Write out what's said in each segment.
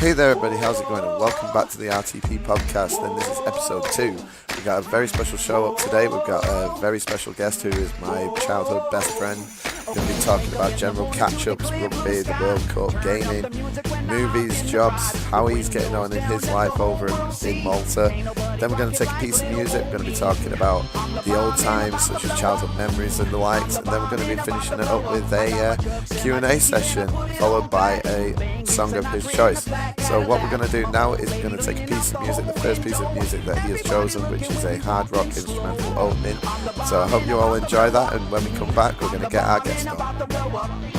Hey there everybody, how's it going? And welcome back to the RTP podcast, and this is episode 2. We've got a very special show up today. We've got a very special guest who is my childhood best friend. We're going to be talking about general catch-ups, rugby, the World Cup, gaming, movies, jobs, how he's getting on in his life over in Malta. Then we're going to take a piece of music. We're going to be talking about the old times, such as childhood memories and the likes. And then we're going to be finishing it up with a Q&A session, followed by a song of his choice. So what we're going to do now is we're going to take a piece of music, the first piece of music that he has chosen, which is a hard rock instrumental opening. So I hope you all enjoy that, and when we come back, we're going to get our guest on.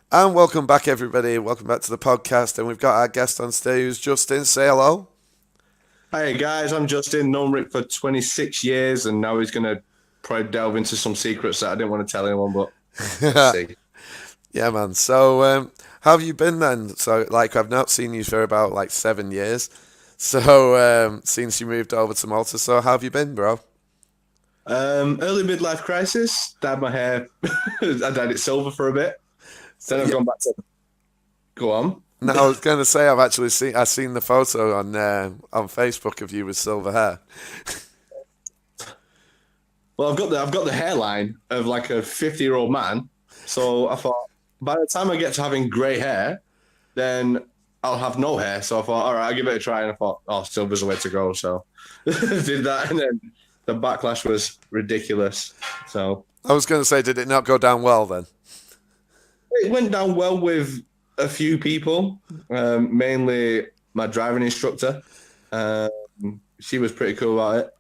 And welcome back, everybody. Welcome back to the podcast. And we've got our guest on stage, who's Justin. Say hello. Hi, guys. I'm Justin. Known Rick for 26 years, and now he's going to probably delve into some secrets that I didn't want to tell anyone, but let's see. Yeah, man. So, how have you been then? So, I've not seen you for about 7 years. So, since you moved over to Malta. So, how have you been, bro? Early midlife crisis. Dyed my hair. I dyed it silver for a bit. Then I've gone back to. Go on. No, I was going to say I've seen the photo on Facebook of you with silver hair. Well, I've got the hairline of like a 50-year-old man. So I thought by the time I get to having grey hair, then I'll have no hair. So I thought, all right, I'll give it a try. And I thought, oh, silver's the way to go. So did that, and then the backlash was ridiculous. So I was going to say, did it not go down well then? It went down well with a few people, mainly my driving instructor. She was pretty cool about it.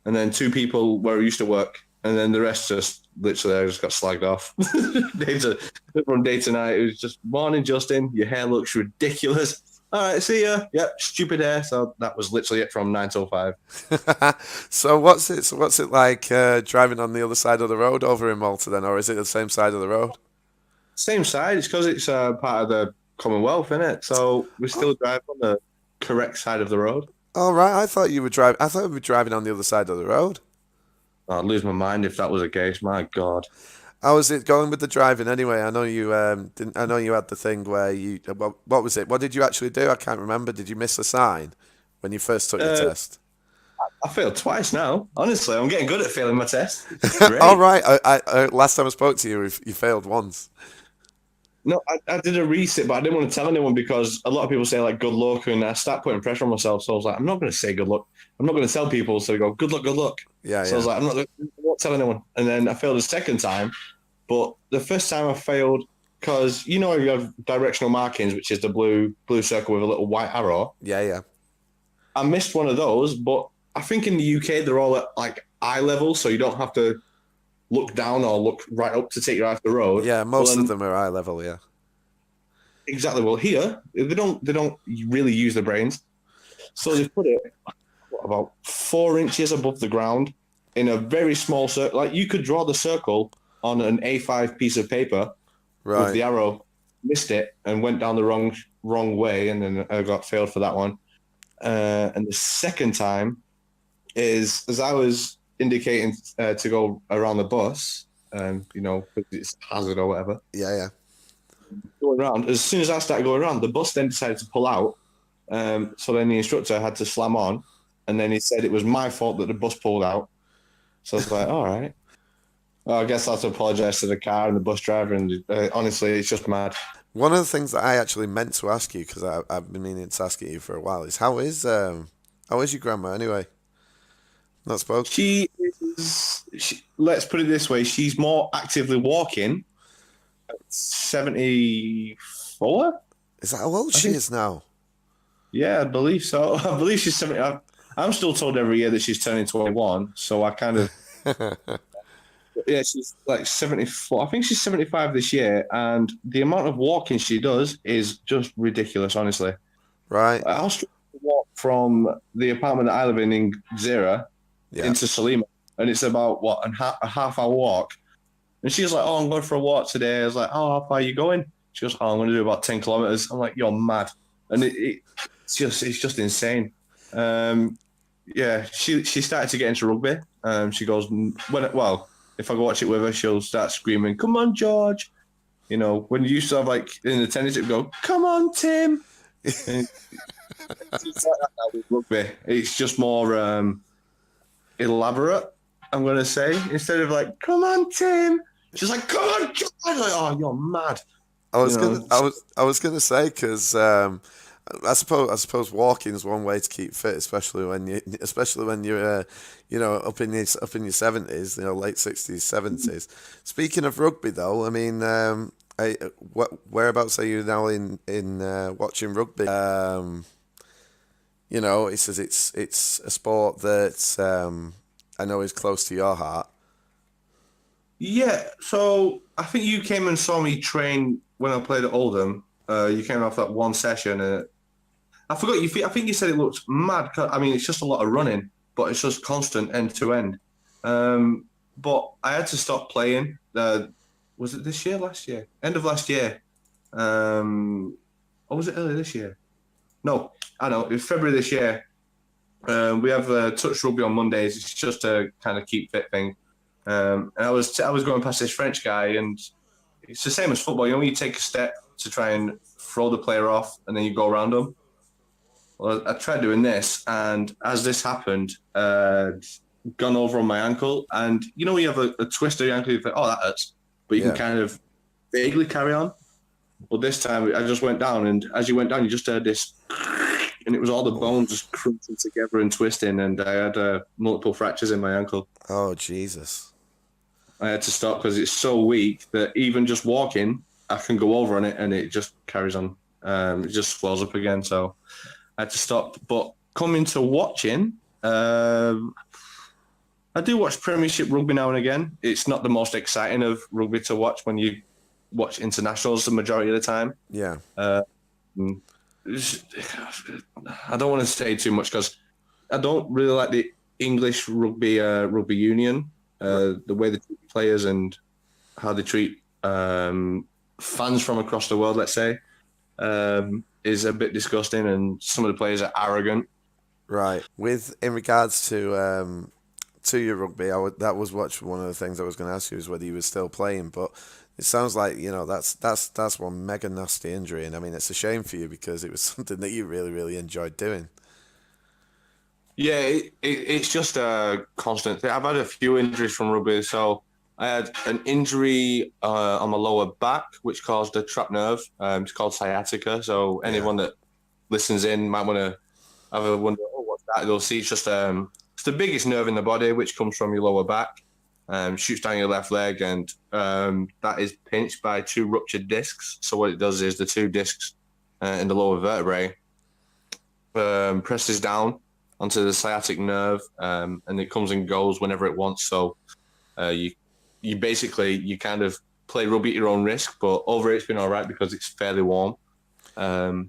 And then 2 people where I used to work. And then the rest just literally I just got slagged off. From day to night. It was just, morning, Justin. Your hair looks ridiculous. All right, see ya. Yep, stupid hair. So that was literally it from 9 till 5. So what's it like driving on the other side of the road over in Malta then? Or is it the same side of the road? Same side. It's because it's part of the Commonwealth, isn't it? So we still drive on the correct side of the road. Oh, right. I thought you were driving on the other side of the road. I'd lose my mind if that was the case. My God. How was it going with the driving anyway? I know you didn't. I know you had the thing where you. What was it? What did you actually do? I can't remember. Did you miss a sign when you first took your test? I failed twice now. Honestly, I'm getting good at failing my test. It's great. All right. I last time I spoke to you, you failed once. No, I did a resit, but I didn't want to tell anyone because a lot of people say like good luck, and I start putting pressure on myself. So I was like, I'm not going to say good luck. I'm not going to tell people. So I go, good luck, good luck. Yeah. So I was like, I won't tell anyone. And then I failed a second time, but the first time I failed because you have directional markings, which is the blue circle with a little white arrow. Yeah. I missed one of those, but I think in the UK they're all at like eye level, so you don't have to look down or look right up to take you off the road. Yeah, most of them are eye level. Yeah. Exactly. Well, here they don't really use their brains, so they put it about 4 inches above the ground in a very small circle. Like you could draw the circle on an A5 piece of paper with Right. the arrow, missed it, and went down the wrong way, and then I got failed for that one. And the second time is as I was indicating to go around the bus, because it's hazard or whatever. Yeah, yeah. Going around, as soon as I started going around, the bus then decided to pull out. So then the instructor had to slam on, and then he said it was my fault that the bus pulled out. So I was like, all right. Well, I guess I have to apologise to the car and the bus driver, and honestly, it's just mad. One of the things that I actually meant to ask you, because I've been meaning to ask you for a while, is how is your grandma anyway? Not spoke. Let's put it this way, she's more actively walking. 74? Is that how old she is now? Yeah, I believe so. I believe she's 70. I'm still told every year that she's turning 21, so I kind of... Yeah, she's like 74. I think she's 75 this year, and the amount of walking she does is just ridiculous, honestly. Right. I'll walk from the apartment that I live in Zera into Salima, and it's about, a half-hour walk. And she's like, oh, I'm going for a walk today. I was like, oh, how far are you going? She goes, oh, I'm going to do about 10 kilometers. I'm like, you're mad. And it's just insane. She started to get into rugby. She goes, if I go watch it with her, she'll start screaming, come on, George. You know, when you used to have, like, in the tennis, it would go, come on, Tim. It's like that now with rugby. It's just more elaborate, I'm going to say. Instead of, like, come on, Tim. She's like, come on, George. I'm like, oh, you're mad. I was gonna say, because I suppose walking is one way to keep fit, especially when you're up in your 70s, late 60s, 70s. Speaking of rugby, though, I mean, whereabouts are you now in watching rugby? It says it's a sport that I know is close to your heart. Yeah, so I think you came and saw me train when I played at Oldham. You came off that one session. I forgot you. I think you said it looked mad. I mean, it's just a lot of running, but it's just constant end to end. But I had to stop playing. Was it this year? Last year? End of last year? Or was it early this year? No, I know. It was February this year. We have touch rugby on Mondays. It's just a kind of keep fit thing. And I was going past this French guy, and it's the same as football. When you take a step to try and throw the player off, and then you go around them. Well, I tried doing this, and as this happened, gone over on my ankle. And you have a twist of your ankle, you think, oh, that hurts. But you can kind of vaguely carry on. But this time, I just went down, and as you went down, you just heard this, and it was all the bones just crunching together and twisting, and I had multiple fractures in my ankle. Oh, Jesus. I had to stop because it's so weak that even just walking, I can go over on it and it just carries on. It just swells up again. So I had to stop. But coming to watching, I do watch Premiership rugby now and again. It's not the most exciting of rugby to watch when you watch internationals the majority of the time. Yeah. I don't want to say too much because I don't really like the English rugby union. The way they treat players and how they treat fans from across the world, let's say, is a bit disgusting, and some of the players are arrogant. Right. In regards to your rugby, that was one of the things I was going to ask you, is whether you were still playing, but it sounds like that's one mega nasty injury, and I mean it's a shame for you because it was something that you really, really enjoyed doing. Yeah, it's just a constant thing. I've had a few injuries from rugby. So I had an injury on my lower back, which caused a trapped nerve. It's called sciatica. So anyone that listens in might want to have a wonder, what's that? They'll see it's just it's the biggest nerve in the body, which comes from your lower back, shoots down your left leg, and that is pinched by 2 ruptured discs. So what it does is the 2 discs in the lower vertebrae presses down onto the sciatic nerve, and it comes and goes whenever it wants. So you you kind of play rugby at your own risk. But over here, it's been all right because it's fairly warm. So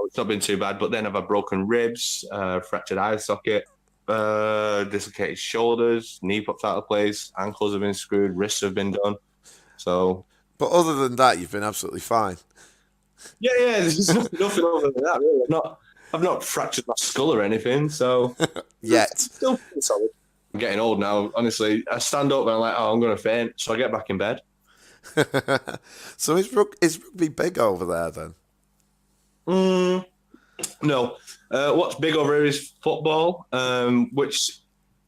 it's not been too bad. But then I've had broken ribs, fractured eye socket, dislocated shoulders, knee popped out of place, ankles have been screwed, wrists have been done. So, But other than that, you've been absolutely fine. yeah, there's nothing other than that. Really. I've not fractured my skull or anything. So Yet. still pretty solid. I'm getting old now. Honestly, I stand up and I'm like, oh, I'm going to faint. So I get back in bed. So is rugby big over there then? No. What's big over here is football, which,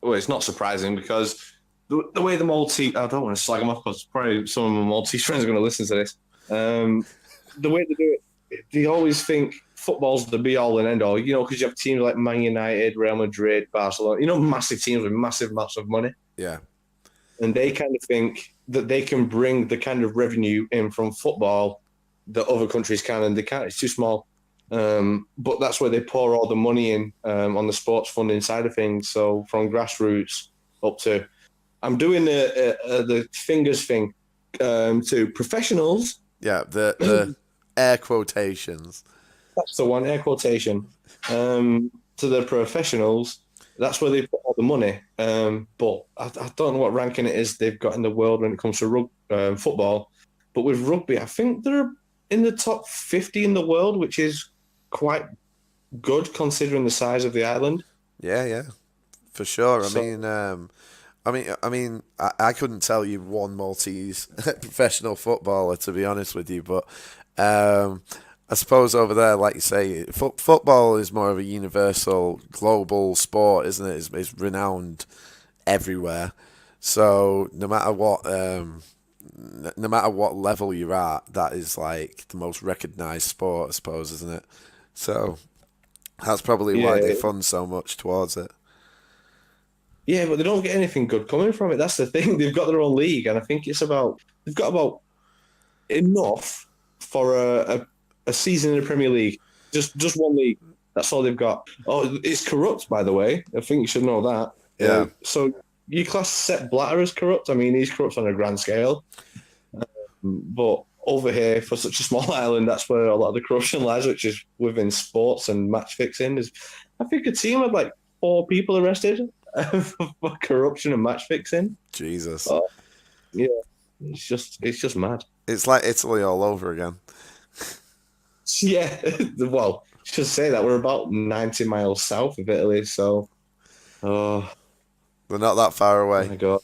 well, it's not surprising because the way the Maltese, I don't want to slag them off because probably some of my Maltese friends are going to listen to this. The way they do it, they always think football's the be all and end all, because you have teams like Man United, Real Madrid, Barcelona, massive teams with massive amounts of money. Yeah. And they kind of think that they can bring the kind of revenue in from football that other countries can, and they can't. It's too small. But that's where they pour all the money in on the sports funding side of things. So from grassroots up to, I'm doing the fingers thing to professionals. Yeah, the air quotations. That's the one, air quotation. To the professionals, that's where they put all the money. But I don't know what ranking it is they've got in the world when it comes to football. But with rugby, I think they're in the top 50 in the world, which is quite good considering the size of the island. Yeah, for sure. I mean, I couldn't tell you one Maltese professional footballer, to be honest with you, but I suppose over there, like you say, football is more of a universal, global sport, isn't it? It's renowned everywhere. So no matter what level you're at, that is like the most recognised sport, I suppose, isn't it? So that's probably why they fund so much towards it. Yeah, but they don't get anything good coming from it. That's the thing. They've got their own league, and I think they've got about enough for a season in the Premier League. Just one league. That's all they've got. Oh, it's corrupt, by the way. I think you should know that. Yeah. So you class Sepp Blatter as corrupt? I mean, he's corrupt on a grand scale. But over here, for such a small island, that's where a lot of the corruption lies, which is within sports and match fixing. I think a team had like 4 people arrested for corruption and match fixing. Jesus. Yeah, it's just mad. It's like Italy all over again. Yeah, well, should say that we're about 90 miles south of Italy, so we're not that far away. Oh my God.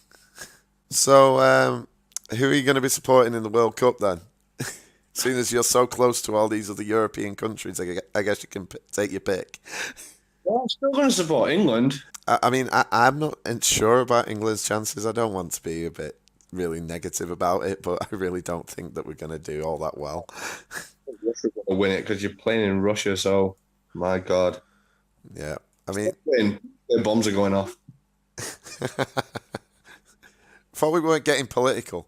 So, who are you going to be supporting in the World Cup then? Seeing as you're so close to all these other European countries, I guess you can take your pick. Well, I'm still going to support England. I mean, I'm not sure about England's chances. I don't want to be a bit really negative about it, but I really don't think that we're going to do all that well. Russia's going to win it because you're playing in Russia, so my God. Yeah, I mean, their bombs are going off. Thought we weren't getting political.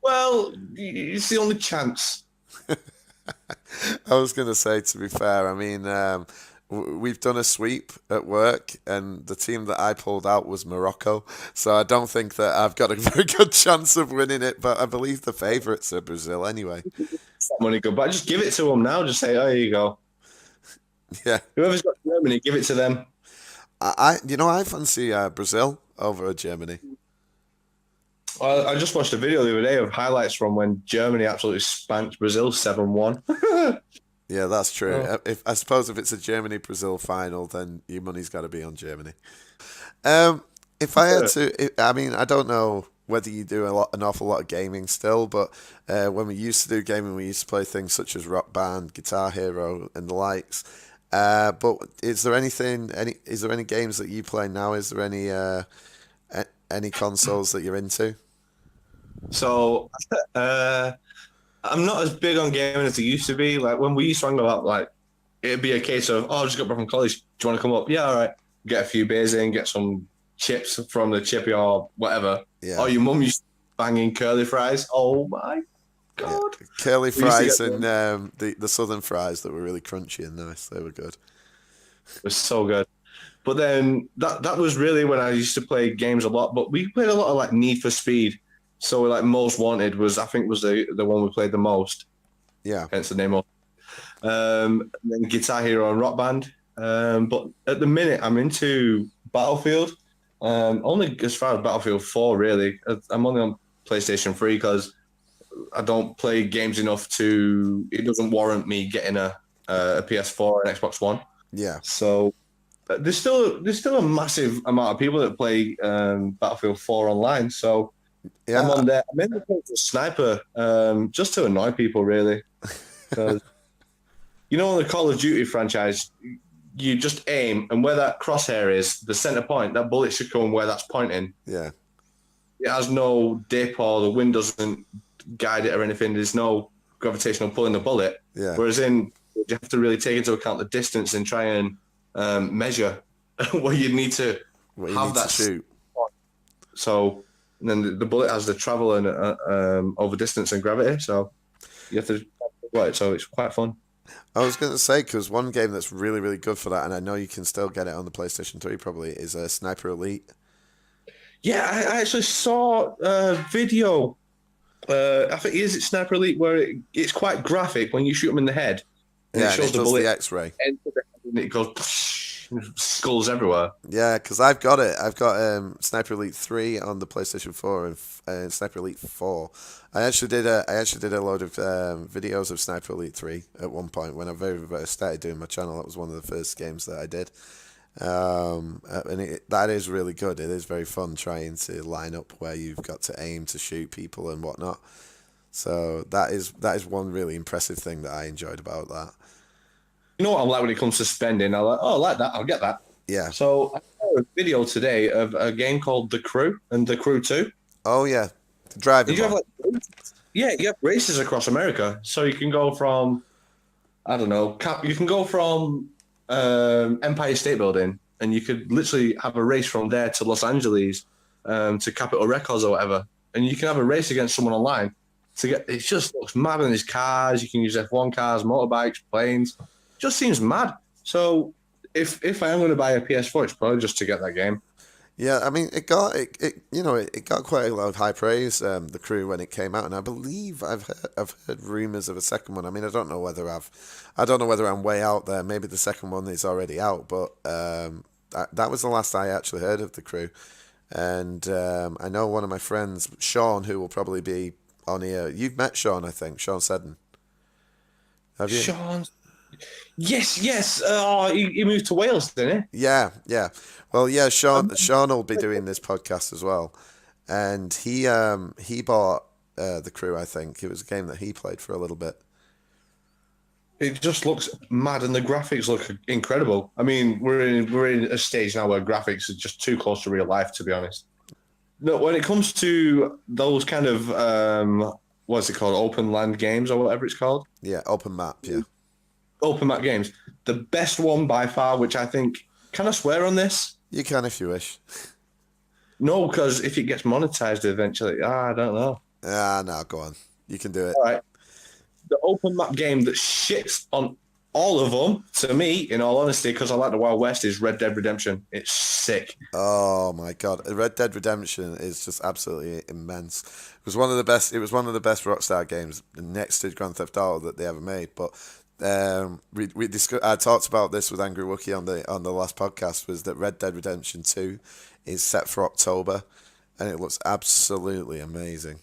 Well, it's the only chance. I was going to say, to be fair, I mean, we've done a sweep at work, and the team that I pulled out was Morocco. So I don't think that I've got a very good chance of winning it, but I believe the favourites are Brazil anyway. Money good, but just give it to them now. Just say, oh, here you go. Yeah. Whoever's got Germany, give it to them. I fancy Brazil over Germany. Well, I just watched a video the other day of highlights from when Germany absolutely spanked Brazil 7-1. Yeah, that's true. Oh. I suppose if it's a Germany-Brazil final, then your money's got to be on Germany. If I had to, I mean, I don't know whether you do an awful lot of gaming still, but when we used to do gaming, we used to play things such as Rock Band, Guitar Hero, and the likes. But is there any games that you play now? Is there any consoles that you're into? So, I'm not as big on gaming as I used to be. Like when we used to hang out, like it'd be a case of, oh, I just got back from college. Do you want to come up? Yeah, all right. Get a few beers in, get some chips from the chippy or whatever. Yeah. Oh, your mum used to banging curly fries. Oh my God. Yeah. Curly fries and the southern fries that were really crunchy and nice. They were good. It was so good. But then that was really when I used to play games a lot. But we played a lot of like Need for Speed. So like Most Wanted was the one we played the most. Yeah. Hence the name of. And then Guitar Hero and Rock Band. But at the minute, I'm into Battlefield. Only as far as Battlefield 4, really. I'm only on PlayStation 3 because I don't play games enough to. It doesn't warrant me getting a PS4 and Xbox One. Yeah. So there's still a massive amount of people that play Battlefield 4 online. So Yeah. I'm on there. I'm in the play for Sniper just to annoy people, really. Because you know, in the Call of Duty franchise, you just aim, and where that crosshair is, the center point, that bullet should come where that's pointing. Yeah. It has no dip, or the wind doesn't guide it or anything. There's no gravitational pull in the bullet. Yeah. Whereas you have to really take into account the distance and try and measure where you need to have that shoot. So then the bullet has the travel and over distance and gravity. So you have to right. So it's quite fun. I was going to say, because one game that's really, really good for that, and I know you can still get it on the PlayStation 3 probably, is Sniper Elite. Yeah, I actually saw a video. I think is it Sniper Elite where it's quite graphic when you shoot them in the head. And it shows the bullet. The X-ray. And it goes skulls everywhere. Yeah, because I've got it. I've got Sniper Elite 3 on the PlayStation 4 and Sniper Elite 4. I actually did a load of videos of Sniper Elite 3 at one point when I very started doing my channel. That was one of the first games that I did. And that is really good. It is very fun trying to line up where you've got to aim to shoot people and whatnot. So that is one really impressive thing that I enjoyed about that. You know what I'm like when it comes to spending? I'm like, I like that. I'll get that. Yeah. So I saw a video today of a game called The Crew and The Crew 2. Oh, yeah. The driving one. You have races across America. So you can go from, I don't know, you can go from Empire State Building and you could literally have a race from there to Los Angeles to Capitol Records or whatever. And you can have a race against someone online. It just looks mad in these cars. You can use F1 cars, motorbikes, planes. Just seems mad. So if I am going to buy a PS4, it's probably just to get that game. Yeah, I mean, it got quite a lot of high praise. The Crew when it came out, and I believe I've heard rumors of a second one. I mean, I don't know whether I'm way out there. Maybe the second one is already out, but that was the last I actually heard of The Crew. And I know one of my friends, Sean, who will probably be on here. You've met Sean, I think, Sean Seddon. Have you? Sean. Yes. He moved to Wales, didn't he? Yeah. Well, yeah, Sean will be doing this podcast as well, and he bought The Crew. I think it was a game that he played for a little bit. It just looks mad, and the graphics look incredible. I mean, we're in a stage now where graphics are just too close to real life, to be honest. No, when it comes to those kind of what's it called, open land games or whatever it's called? Yeah, open map. Yeah. Open map games. The best one by far, which I think, can I swear on this? You can if you wish. No, because if it gets monetized eventually, I don't know. No, go on. You can do it. All right. The open map game that shits on all of them, to me, in all honesty, because I like the Wild West, is Red Dead Redemption. It's sick. Oh my god, Red Dead Redemption is just absolutely immense. It was one of the best Rockstar games next to Grand Theft Auto that they ever made. But I talked about this with Angry Wookie on the last podcast, was that Red Dead Redemption 2 is set for October, and it looks absolutely amazing.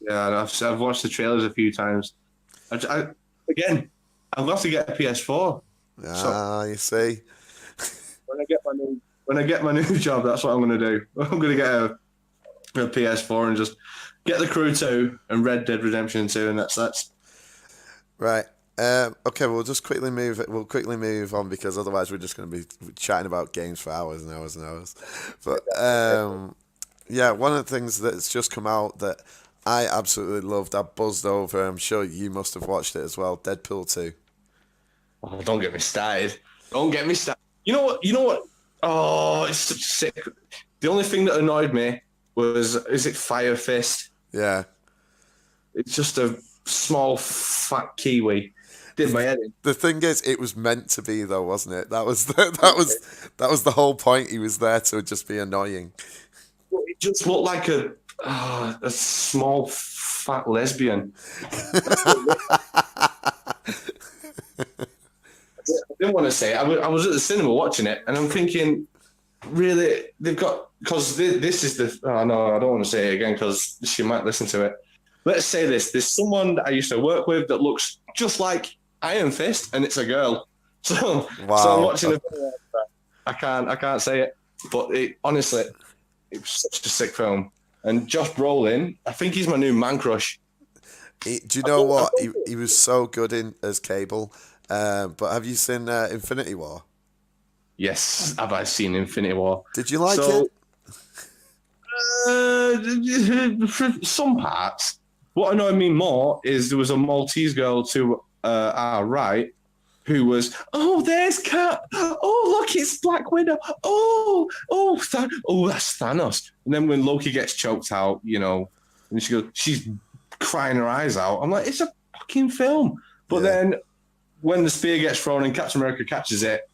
Yeah, I've watched the trailers a few times. Again, I've got to get a PS4. You see. When I get my new job, that's what I'm going to do. I'm going to get a PS4 and just get The Crew 2 and Red Dead Redemption 2, and that's right. Okay, we'll quickly move on, because otherwise we're just going to be chatting about games for hours and hours and hours. But yeah, one of the things that's just come out that I absolutely loved, I buzzed over, I'm sure you must have watched it as well, Deadpool 2. Oh, don't get me started. You know what? Oh, it's such sick. The only thing that annoyed me is it Fire Fist? Yeah. It's just a small, fat Kiwi. Did my head in. The thing is, it was meant to be, though, wasn't it? That was the whole point. He was there to just be annoying. It just looked like a small fat lesbian. I didn't want to say it. I was at the cinema watching it, and I'm thinking, really, they've got, because this is the. Oh no, I don't want to say it again because she might listen to it. Let's say this: there's someone that I used to work with that looks just like Iron Fist, and it's a girl. So, Wow. so I'm watching it. I can't say it, but honestly, it was such a sick film. And Josh Brolin, I think he's my new man crush. Do you know what? He was so good in as Cable. But have you seen Infinity War? Yes, have I seen Infinity War? Did you like it? Some parts. What annoyed me more is there was a Maltese girl to our right who was, oh, there's Cat. Oh, look, it's Black Widow. That's Thanos. And then when Loki gets choked out, and she's crying her eyes out. I'm like, it's a fucking film. But then when the spear gets thrown and Captain America catches it,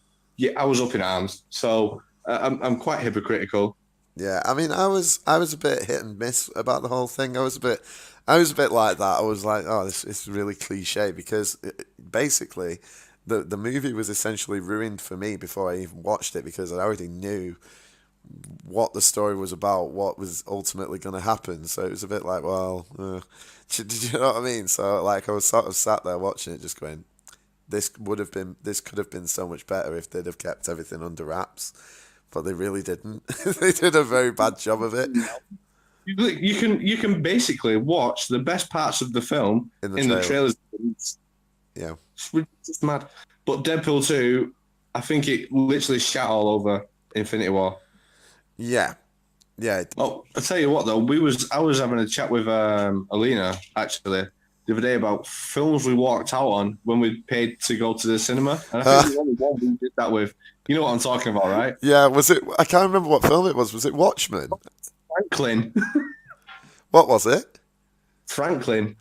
I was up in arms. So I'm quite hypocritical. Yeah, I mean, I was a bit hit and miss about the whole thing. I was a bit like that. I was like, oh, this is really cliche because basically the movie was essentially ruined for me before I even watched it because I already knew what the story was about, what was ultimately going to happen. So it was a bit like, well, did you know what I mean? So like I was sort of sat there watching it, just going, this could have been so much better if they'd have kept everything under wraps, but they really didn't. They did a very bad job of it. You can basically watch the best parts of the film in the trailers. Yeah, it's mad. But Deadpool 2, I think it literally shat all over Infinity War. Yeah. Oh, I'll tell you what though, I was having a chat with Alina actually the other day about films we walked out on when we paid to go to the cinema. And I think the only one we did that with. You know what I'm talking about, right? Yeah, was it? I can't remember what film it was. Was it Watchmen? Franklin. What was it? Franklin.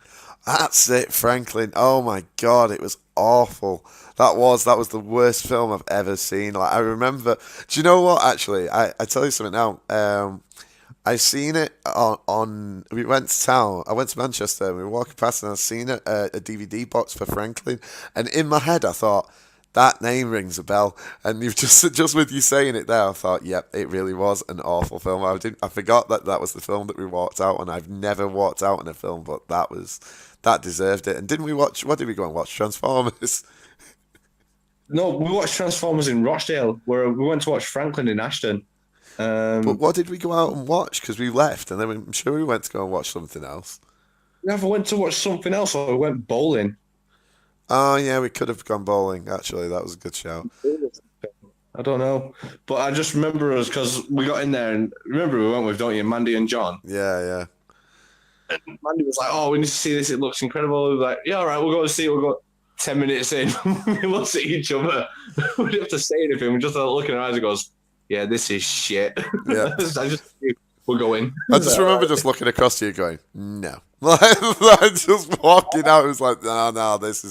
That's it, Franklin. Oh my God, it was awful. That was the worst film I've ever seen. Like I remember. Do you know what? Actually, I tell you something now. I seen it on. We went to town. I went to Manchester. And we were walking past, and I seen a DVD box for Franklin. And in my head, I thought that name rings a bell. And you've just with you saying it there, I thought, yep, it really was an awful film. I forgot that was the film that we walked out on. I've never walked out on a film, but that deserved it. And didn't we watch? What did we go and watch? Transformers. No, we watched Transformers in Rochdale, where we went to watch Franklin in Ashton. But what did we go out and watch? Because we left, and then I'm sure we went to go and watch something else. We never went to watch something else, or we went bowling. Oh, yeah, we could have gone bowling, actually. That was a good shout. I don't know. But I just remember us, because we got in there, and remember we went with, don't you, Mandy and John? Yeah. And Mandy was like, oh, we need to see this. It looks incredible. We were like, yeah, all right, we'll go and see it. We'll go 10 minutes in. We looked at each other. We didn't have to say anything. We just look in our eyes and goes, yeah, this is shit. Yeah. We're going. I just remember just looking across to you going, no. Like just walking out, it was like, no, this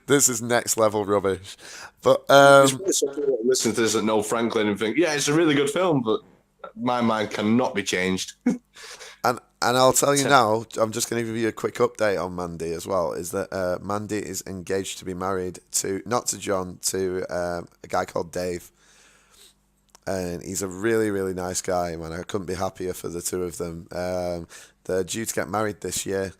is next level rubbish. But listen to this at No Franklin and think, yeah, it's a really good film, but my mind cannot be changed. And I'll tell you now, I'm just going to give you a quick update on Mandy as well, is that Mandy is engaged to be married not to John, to a guy called Dave. And he's a really, really nice guy, man. I couldn't be happier for the two of them. They're due to get married this year.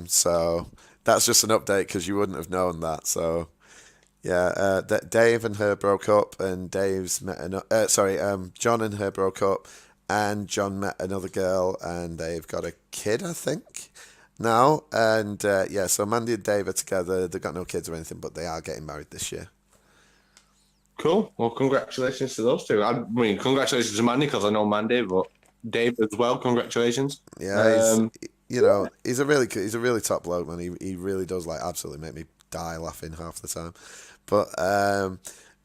So that's just an update because you wouldn't have known that. So, yeah, Dave and her broke up, and John and her broke up, and John met another girl, and they've got a kid, I think, now. And, so Mandy and Dave are together. They've got no kids or anything, but they are getting married this year. Cool. Well, congratulations to those two. I mean, congratulations to Mandy because I know Mandy, but Dave as well. Congratulations. Yeah, he's a really top bloke, man. He really does absolutely make me die laughing half the time. But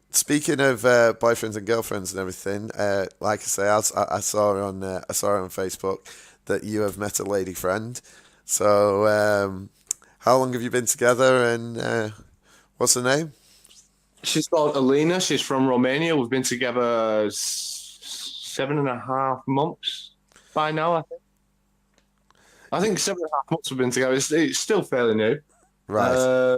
speaking of boyfriends and girlfriends and everything, like I say, I saw her on Facebook that you have met a lady friend. So how long have you been together, and What's her name? She's called Alina. She's from Romania. We've been together 7.5 months by now, I think. I think 7.5 months we've been together. It's still fairly new. Right.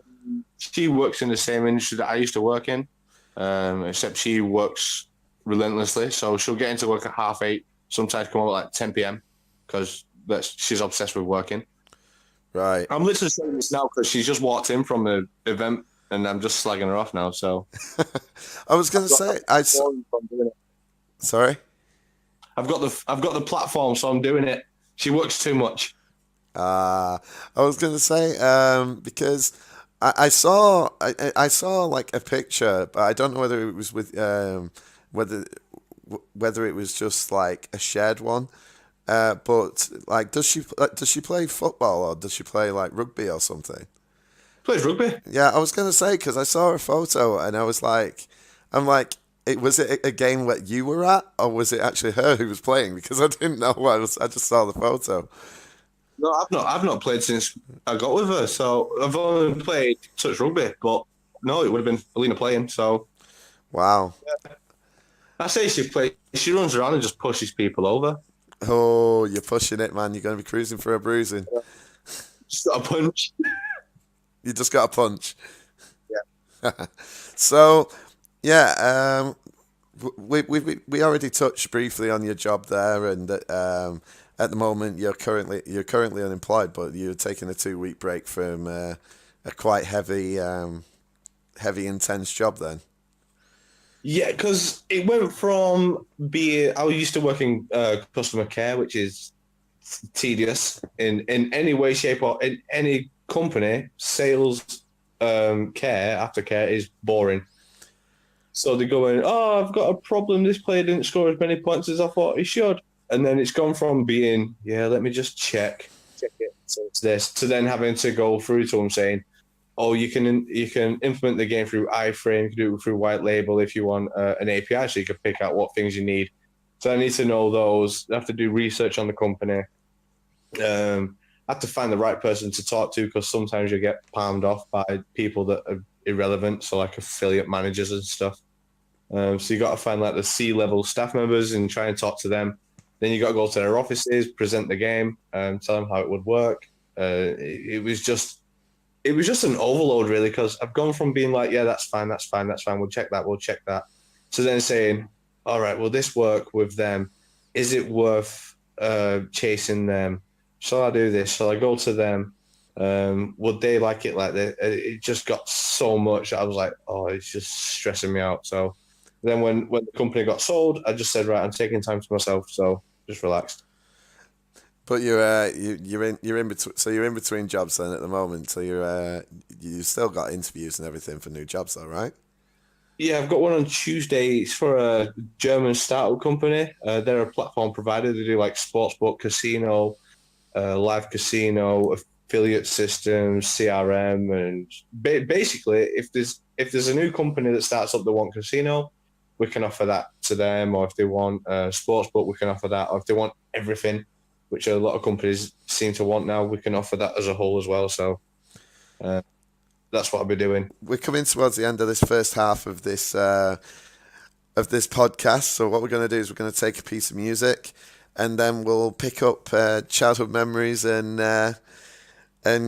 She works in the same industry that I used to work in, except she works relentlessly. So she'll get into work at 8:30, sometimes come out at 10 p.m. because she's obsessed with working. Right. I'm literally saying this now because she's just walked in from the event and I'm just slagging her off now. So I was going to say, sorry? I've got the platform, so I'm doing it. She works too much. I was going to say, because I saw like a picture, but I don't know whether it was with whether it was just like a shared one. But like, does she play football or does she play like rugby or something? Plays rugby. Yeah, I was gonna say because I saw her photo and I was like, was it a game that you were at or was it actually her who was playing? Because I didn't know I just saw the photo. No, I've not played since I got with her. So I've only played touch rugby, but no, it would have been Alina playing. So Wow. yeah. I say she plays. She runs around and just pushes people over. Oh, you're pushing it, man. You're gonna be cruising for a bruising. Just got a punch. You just got a punch. Yeah. So, yeah, we already touched briefly on your job there, and at the moment you're currently unemployed, but you're taking a 2-week break from a quite heavy, intense job then. Yeah, because it went from being I used to work in customer care, which is tedious in any way, shape, or in any company. Sales, care, aftercare is boring. So they go in, oh, I've got a problem. This player didn't score as many points as I thought he should. And then it's gone from being, yeah, let me just check it. So it's this to then having to go through to them saying, oh, you can implement the game through iframe, you can do it through white label if you want an API, so you can pick out what things you need. So I need to know those. I have to do research on the company. I have to find the right person to talk to because sometimes you get palmed off by people that are irrelevant, so like affiliate managers and stuff. So you got to find like the C-level staff members and try and talk to them. Then you got to go to their offices, present the game, tell them how it would work. It was just an overload really because I've gone from being like, yeah, that's fine, we'll check that, to then saying, all right, will this work with them? Is it worth chasing them? Shall I do this? Shall I go to them? Would they like it like this? It just got so much. I was like, oh, it's just stressing me out. So then when the company got sold, I just said, right, I'm taking time to myself. So just relaxed. But you're in between. So you're in between jobs then at the moment. So you still got interviews and everything for new jobs, though, right? Yeah, I've got one on Tuesday. It's for a German startup company. They're a platform provider. They do like sportsbook, casino, live casino, affiliate systems, CRM, and basically, if there's a new company that starts up that want casino, we can offer that to them. Or if they want sportsbook, we can offer that. Or if they want everything, which a lot of companies seem to want now, we can offer that as a whole as well. So that's what I'll be doing. We're coming towards the end of this first half of this podcast. So what we're going to do is we're going to take a piece of music, and then we'll pick up childhood memories and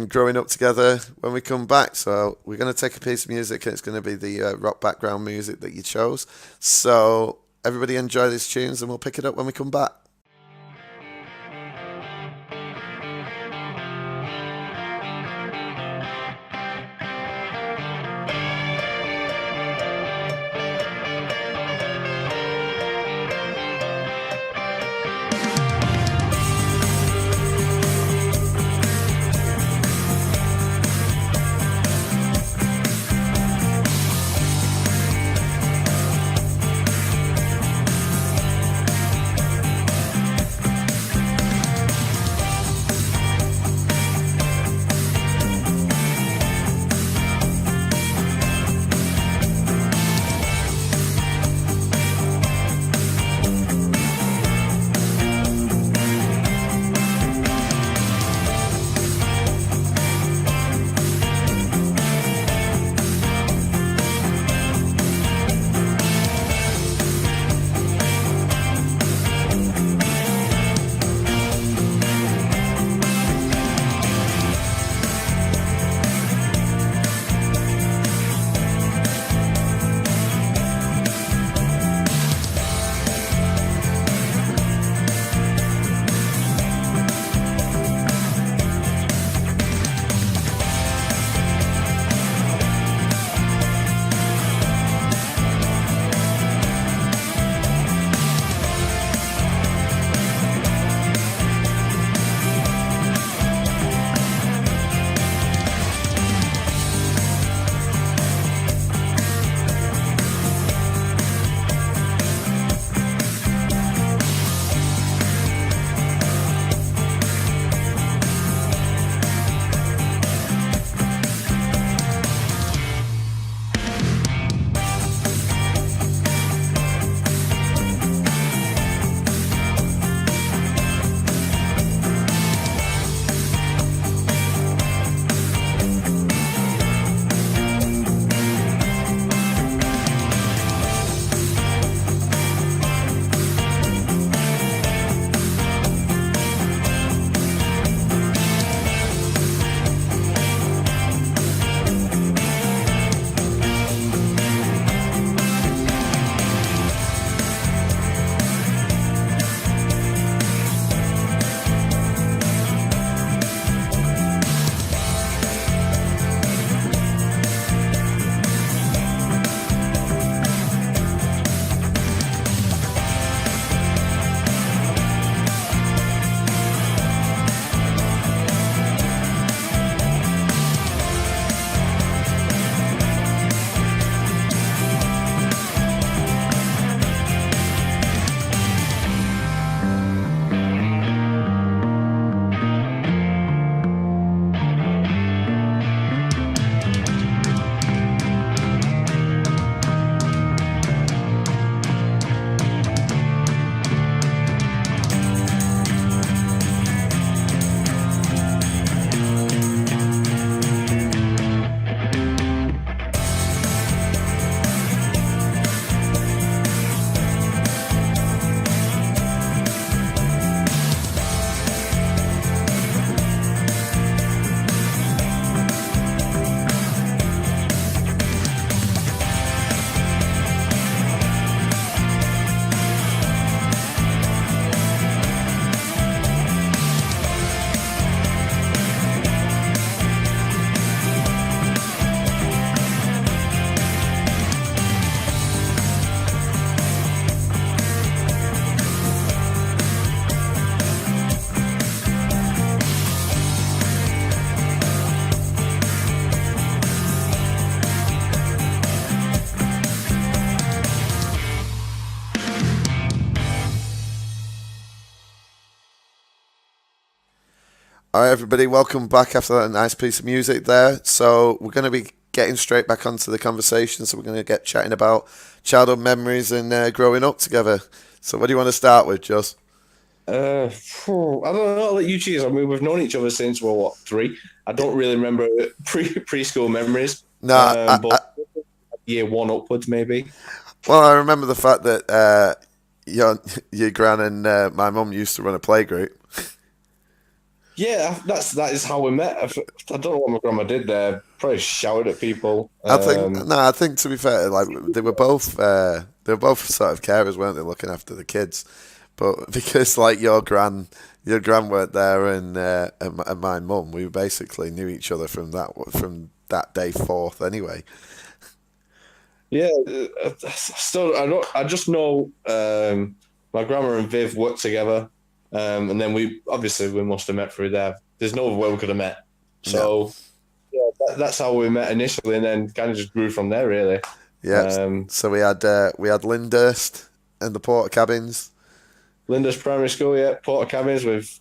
growing up together when we come back. So we're going to take a piece of music, and it's going to be the rock background music that you chose. So everybody enjoy these tunes, and we'll pick it up when we come back. All right, everybody, welcome back after that nice piece of music there. So we're going to be getting straight back onto the conversation. So we're going to get chatting about childhood memories and growing up together. So what do you want to start with, Joss? I don't know. I'll let you choose. I mean, we've known each other since we're what 3. I don't really remember preschool memories. No, But year 1 upwards, maybe. well, I remember the fact that your gran and my mum used to run a playgroup. Yeah, that is how we met. I don't know what my grandma did there. Probably shouted at people. I think to be fair, like they were both sort of carers, weren't they, looking after the kids? But because like your gran weren't there, and my mum, we basically knew each other from that day forth anyway. Yeah, still, I just know my grandma and Viv worked together, and then we must have met through there. There's no other way we could have met. So yeah, that's how we met initially, and then kind of just grew from there, really. Yeah. So we had Lyndhurst and the Porter Cabins. Linda's primary school, yeah, Porter Cabins with.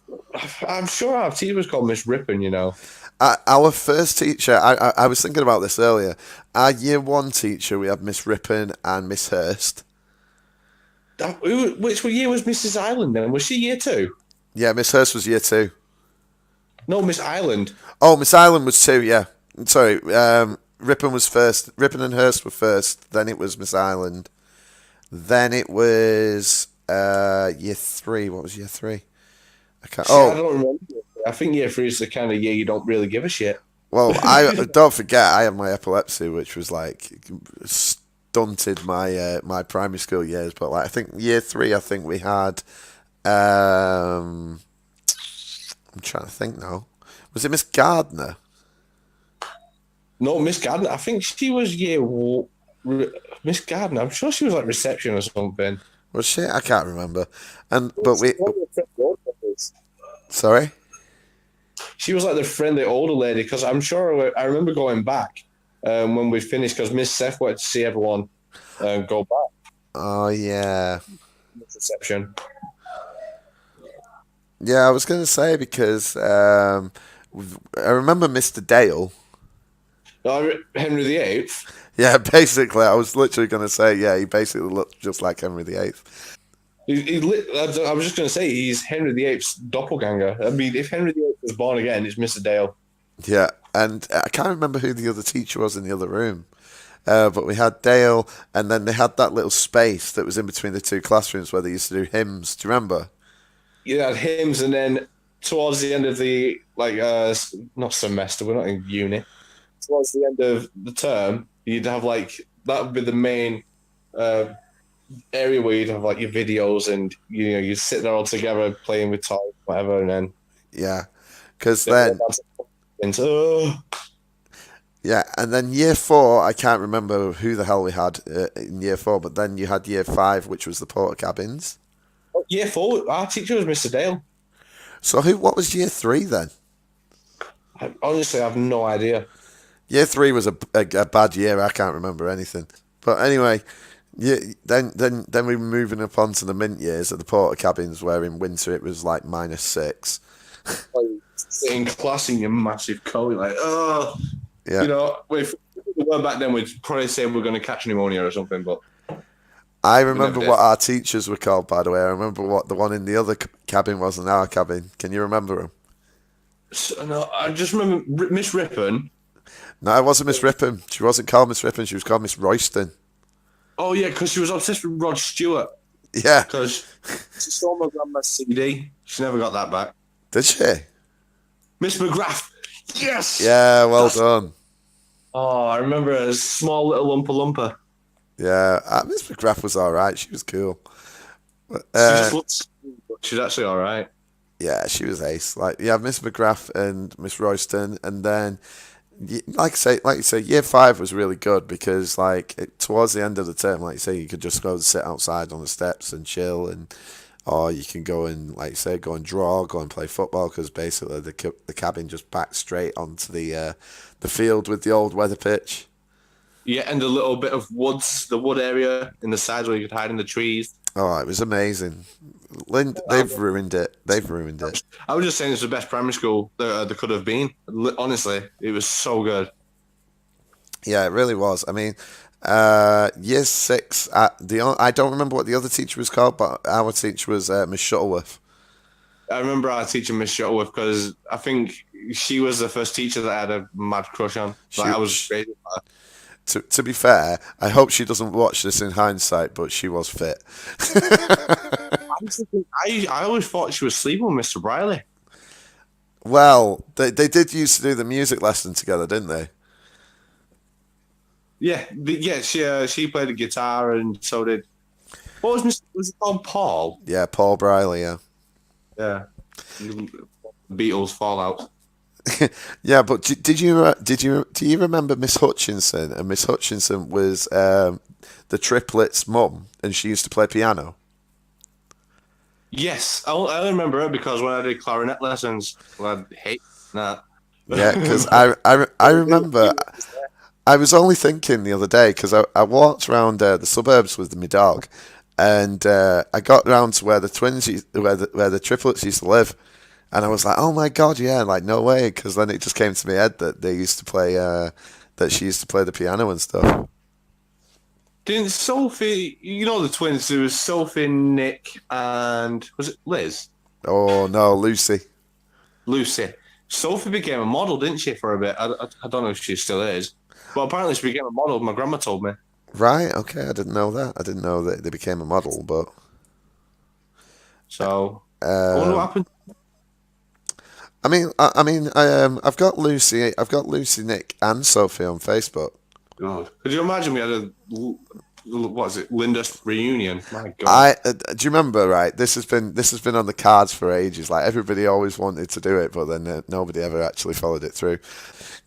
I'm sure our teacher was called Miss Rippon, you know. Our first teacher, I was thinking about this earlier. Our year 1 teacher, we had Miss Rippon and Miss Hurst. Which year was Mrs. Island then? Was she year 2? Yeah, Miss Hurst was year 2. No, Miss Island. Oh, Miss Island was 2, yeah. Sorry, Rippon was first. Rippon and Hurst were first. Then it was Miss Island. Then it was year 3. What was year 3? I don't remember. I think year 3 is the kind of year you don't really give a shit. Well, I don't forget I had my epilepsy, which was like stunted my primary school years. But like I think year 3, I think we had. I'm trying to think now. Was it Miss Gardner? No, Miss Gardner. I think she was Miss Gardner. I'm sure she was like reception or something. Was she? I can't remember. Sorry. She was like the friendly older lady because I'm sure I remember going back when we finished because Miss Seth wanted to see everyone go back. Oh yeah. Reception. Yeah, I was going to say because I remember Mr. Dale. Henry VIII. Yeah, basically, I was literally going to say, yeah, he basically looked just like Henry VIII. I was just going to say he's Henry VIII's doppelganger. I mean, if Henry VIII was born again, it's Mr. Dale. Yeah, and I can't remember who the other teacher was in the other room. But we had Dale, and then they had that little space that was in between the 2 classrooms where they used to do hymns. Do you remember? You had hymns, and then towards the end of the not semester, we're not in uni. Towards the end of the term, you'd have that would be the main area where you'd have like your videos, and you'd sit there all together playing with toys, whatever, and then yeah, because then. Yeah, and then year 4, I can't remember who the hell we had in year 4, but then you had year 5, which was the Porter Cabins. Year 4, our teacher was Mr. Dale. So what was year 3 then? Honestly, I have no idea. Year 3 was a bad year. I can't remember anything. But anyway, then we were moving up onto the mint years at the Porter Cabins, where in winter it was like -6. Sitting class in your massive coat, like, oh. Yeah. If we were back then, we'd probably say we're going to catch pneumonia or something. But I remember what our teachers were called, by the way. I remember what the one in the other cabin was in our cabin. Can you remember them? No, I just remember Miss Rippon. No, it wasn't Miss Rippon. She wasn't called Miss Rippon. She was called Miss Royston. Oh, yeah, because she was obsessed with Rod Stewart. Yeah. Because she saw my grandma's CD. She never got that back. Did she? Miss McGrath. Yes! Yeah, well done. Oh, I remember a small little Lumpa. Yeah, Miss McGrath was all right. She was cool. She's actually all right. Yeah, she was ace. Like, you have Miss McGrath and Miss Royston, and then, like you say, year 5 was really good because, towards the end of the term, like you say, you could just go and sit outside on the steps and chill, or you can go and, like you say, go and draw, go and play football, because basically the cabin just backed straight onto the field with the old weather pitch. Yeah, and a little bit of the wood area in the sides where you could hide in the trees. Oh, it was amazing. They've ruined it. They've ruined it. I was just saying it's the best primary school there could have been. Honestly, it was so good. Yeah, it really was. I mean, year six. I don't remember what the other teacher was called, but our teacher was Miss Shuttleworth. I remember our teacher, Miss Shuttleworth, because I think she was the first teacher that I had a mad crush on. I was crazy about her. To be fair, I hope she doesn't watch this in hindsight, but she was fit. I always thought she was sleeping with Mr. Briley. Well, they did used to do the music lesson together, didn't they? Yeah, she played the guitar, and so did. What was it called? Paul. Yeah, Paul Briley. Yeah. Yeah. Beatles Fallout. Yeah, but do you remember Miss Hutchinson? And Miss Hutchinson was the triplets' mum, and she used to play piano. Yes, I remember it because when I did clarinet lessons, I hate that. Yeah, because I remember. I was only thinking the other day because I walked around the suburbs with my dog, and I got round to where the twins, where the triplets used to live, and I was like, oh my god, yeah, like no way, because then it just came to my head that they used to play, that she used to play the piano and stuff. Didn't Sophie? You know the twins. There was Sophie, Nick, and was it Liz? Oh no, Lucy. Lucy. Sophie became a model, didn't she, for a bit? I don't know if she still is. But apparently she became a model, my grandma told me. Right, okay, I didn't know that. I didn't know that they became a model, but... So, I wonder what happened. I've got Lucy, Nick, and Sophie on Facebook. God. Could you imagine we had what is it, Linda reunion? My God. Do you remember, right, this has been on the cards for ages, like everybody always wanted to do it, but then nobody ever actually followed it through.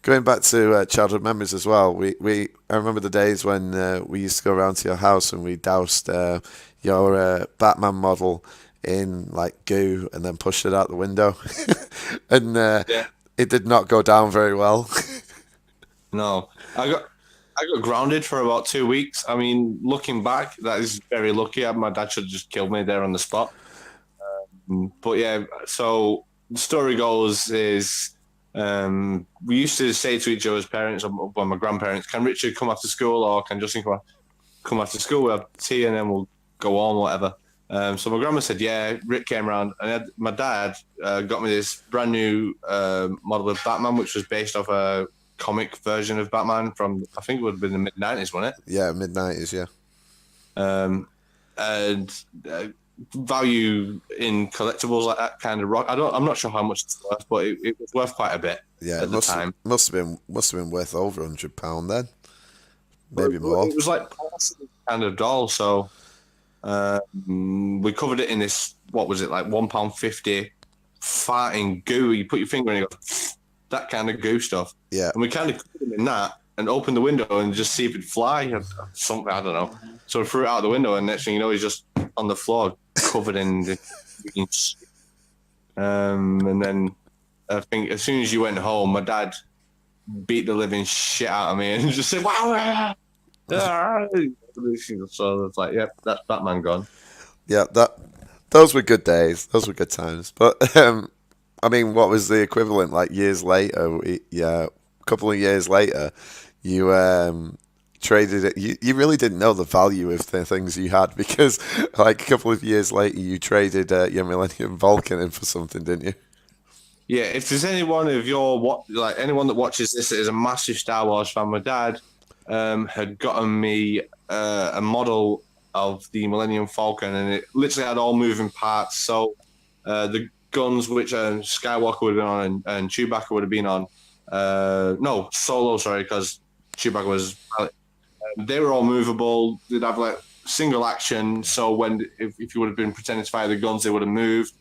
Going back to childhood memories as well, I remember the days when we used to go around to your house and we doused your Batman model in like goo and then pushed it out the window, and it did not go down very well. No, I got grounded for about 2 weeks. I mean, looking back, that is very lucky. My dad should have just killed me there on the spot. But yeah, so the story goes is we used to say to each other's parents, or my grandparents, can Richard come after school or can Justin come after school? We'll have tea and then we'll go on, whatever. So my grandma said, yeah, Rick came around and my dad got me this brand new model of Batman, which was based off a comic version of Batman from, I think it would have been the mid-90s, wasn't it? Yeah, mid-90s, yeah. And value in collectibles like that kind of rock. I'm not sure how much it's worth, but it was worth quite a bit at the time. Must have been worth over £100 then. Maybe more. It was like kind of doll, so we covered it in this, what was it, like £1.50 farting goo. You put your finger in it, that kind of goo stuff. Yeah. And we kind of covered him in that and opened the window and just see if it'd fly or something, I don't know. So we threw it out the window and next thing you know, he's just on the floor covered in the and then I think as soon as you went home, my dad beat the living shit out of me and just said, wow. So it's like, yep, that's Batman gone. Yeah, those were good days. Those were good times. But I mean, what was the equivalent? Like years later, a couple of years later, you traded it. You really didn't know the value of the things you had because, like, a couple of years later, you traded your Millennium Falcon in for something, didn't you? Yeah, if there's anyone of anyone that watches this that is a massive Star Wars fan, my dad had gotten me a model of the Millennium Falcon, and it literally had all moving parts. So the guns which Skywalker would have been on and Chewbacca would have been on. No, Solo, sorry, because Chewbacca was... they were all movable. They'd have like single action. So if you would have been pretending to fire the guns, they would have moved.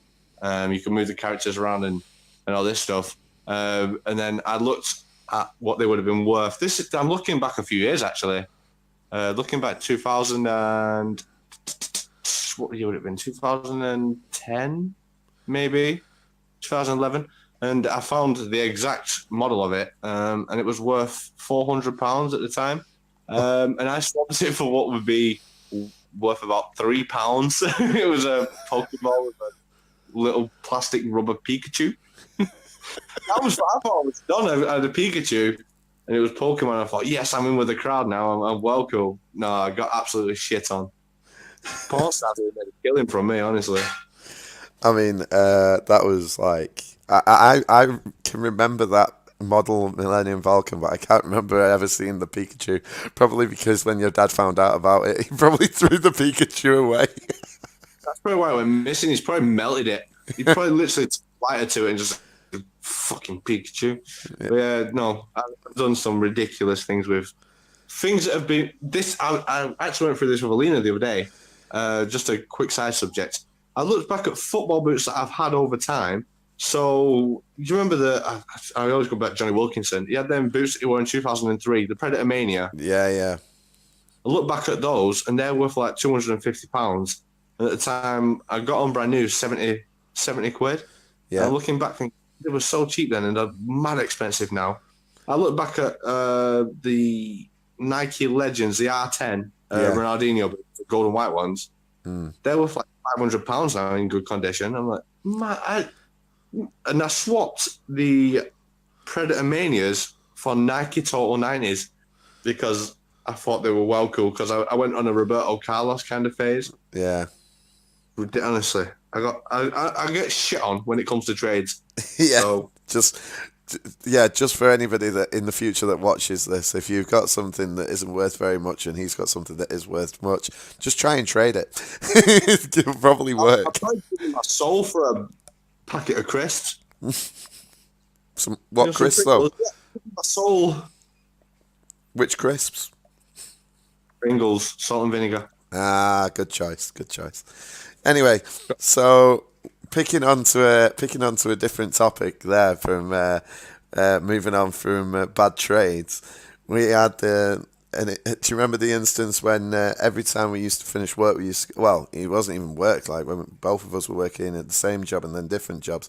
You could move the characters around and all this stuff. And then I looked at what they would have been worth. I'm looking back a few years actually. Looking back 2000 and what year would it have been? 2010, maybe 2011. And I found the exact model of it, and it was worth £400 at the time. And I swapped it for what would be worth about £3. It was a Pokeball with a little plastic rubber Pikachu. That was what I thought I was done. I had a Pikachu, and it was Pokemon. I thought, yes, I'm in with the crowd now. I'm well cool. No, I got absolutely shit on. Porn stars made a killing from me, honestly. I mean, that was like I can remember that model Millennium Falcon, but I can't remember ever seeing the Pikachu. Probably because when your dad found out about it, he probably threw the Pikachu away. That's probably why I went missing. He's probably melted it. He probably literally lighted to it and just fucking Pikachu. Yeah. But yeah, no, I've done some ridiculous things with things that have been this. I actually went through this with Alina the other day. Just a quick side subject. I looked back at football boots that I've had over time. So, do you remember I always go back to Johnny Wilkinson. He had them boots that he wore in 2003, the Predator Mania. Yeah. I look back at those, and they're worth like £250. And at the time, I got on brand new, 70 quid. Yeah. And looking back, thinking, they were so cheap then, and they're mad expensive now. I look back at the Nike Legends, the R10, Ronaldinho, the gold and white ones. They're worth like £500 now in good condition. I'm like, man, and I swapped the Predator Manias for Nike Total 90s because I thought they were well cool because I went on a Roberto Carlos kind of phase. Yeah. Honestly, I get shit on when it comes to trades. Yeah. So, just for anybody that in the future that watches this, if you've got something that isn't worth very much and he's got something that is worth much, just try and trade it. It'll probably work. I tried giving my soul for a packet of crisps. What crisps though? My soul. Which crisps? Pringles, salt and vinegar. Ah, good choice. Anyway, so picking onto a different topic there from moving on from bad trades, we had do you remember the instance when every time we used to finish work, it wasn't even work, like when both of us were working at the same job and then different jobs.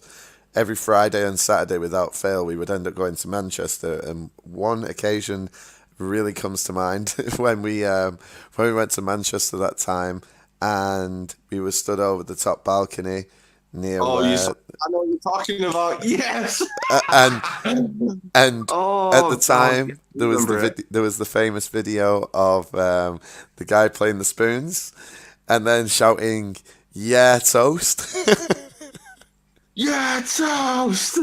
Every Friday and Saturday, without fail, we would end up going to Manchester. And one occasion really comes to mind when we went to Manchester that time, and we were stood over the top balcony near. I know what you're talking about. Yes. And at the time there was the famous video of the guy playing the spoons, and then shouting, "Yeah, toast." Yeah, toast.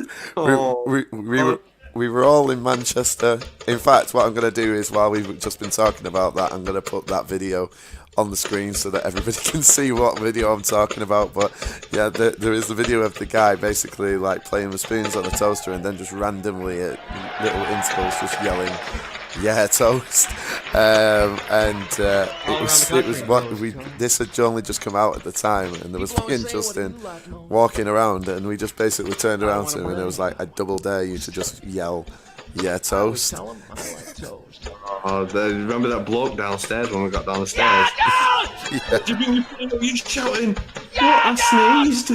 We were all in Manchester. In fact, what I'm going to do is, while we've just been talking about that, I'm going to put that video on the screen so that everybody can see what video I'm talking about. But yeah, there is the video of the guy basically like playing the spoons on a toaster and then just randomly at little intervals just yelling, "Yeah, toast." This had only just come out at the time, and there was me and Justin walking around, and we just basically turned around to him, and it was like, "I double dare you to just yell, 'Yeah, toast.'" Remember that bloke downstairs when we got down the stairs? Yeah. Do you mean you shouting? What? I sneezed.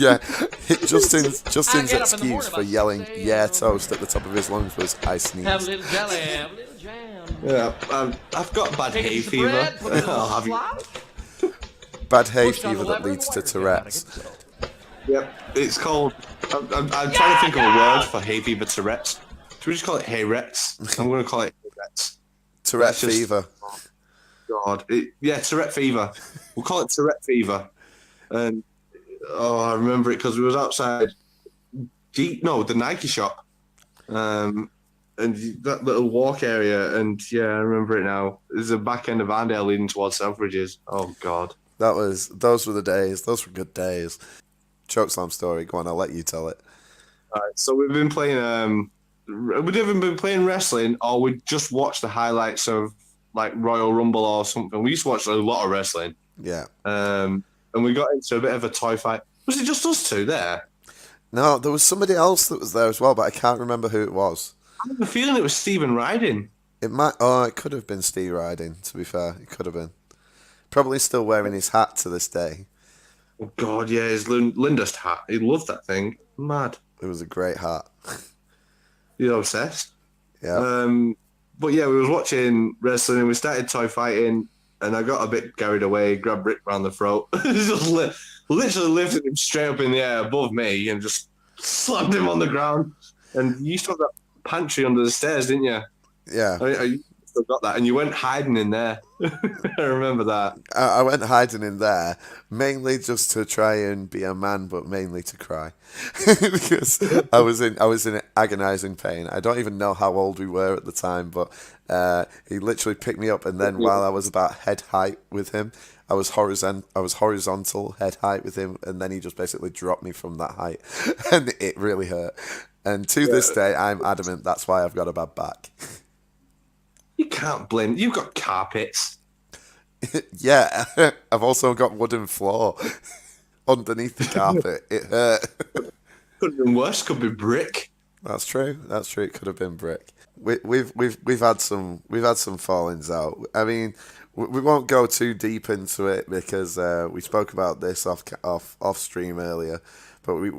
Yeah, Justin's excuse for yelling "Yeah, toast" at the top of his lungs was, "I sneezed." Have a little jelly, have a little jam. Yeah, I've got bad hay fever. I'll have you. Bad hay fever that leads to Tourette's. Yep, it's called. I'm trying to think of a word for hay fever Tourette's. Should we just call it hay-retts? I'm going to call it hay-retts. Tourette fever. God, Tourette fever. We'll call it Tourette fever. And I remember it because we was outside. The Nike shop, and that little walk area. And yeah, I remember it now. There's a back end of Arndale leading towards Selfridges. Oh God, those were the days. Those were good days. Chokeslam story. Go on, I'll let you tell it. All right, so we've been playing. We've either been playing wrestling or we just watched the highlights of like Royal Rumble or something. We used to watch a lot of wrestling. Yeah. And we got into a bit of a toy fight. Was it just us two there? No, there was somebody else that was there as well, but I can't remember who it was. I have a feeling it was Stephen Riding. It could have been Steve Riding, to be fair. It could have been. Probably still wearing his hat to this day. Oh God, yeah, his Lindust hat. He loved that thing. Mad. It was a great hat. He's obsessed. Yeah. But yeah, we was watching wrestling and we started toy fighting, and I got a bit carried away, grabbed Rick round the throat, just literally lifted him straight up in the air above me and just slammed him on the ground. And you still got pantry under the stairs, didn't you? Yeah. You still got that, and you went hiding in there. I remember that. I went hiding in there mainly just to try and be a man, but mainly to cry because I was in agonizing pain. I don't even know how old we were at the time, but he literally picked me up, and then while I was about head height with him, I was horizontal head height with him, and then he just basically dropped me from that height, and it really hurt. And to this day, I'm adamant that's why I've got a bad back. You can't blame. You've got carpets. Yeah, I've also got wooden floor underneath the carpet. It hurt. Could have been worse. Could be brick. That's true. That's true. It could have been brick. We've had some fallings out. I mean, we won't go too deep into it because we spoke about this off stream earlier. But we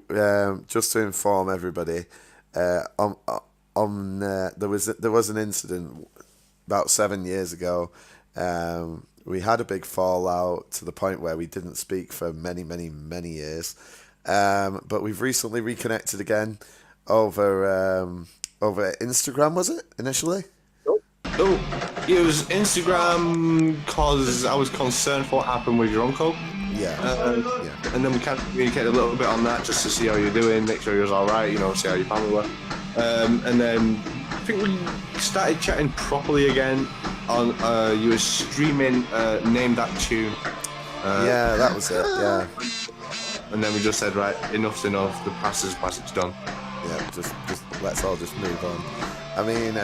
just to inform everybody, there was an incident about 7 years ago. We had a big fallout to the point where we didn't speak for many years. But we've recently reconnected again over Instagram, was it, initially? Oh, it was Instagram because I was concerned for what happened with your uncle. Yeah. And then we kind of communicated a little bit on that just to see how you're doing, make sure you're all right, see how your family were. And then I think we started chatting properly again on, you were streaming Name That Tune. Yeah, that was it, yeah. And then we just said, right, enough's enough, the past is past, it's done. Yeah, just let's all just move on. I mean,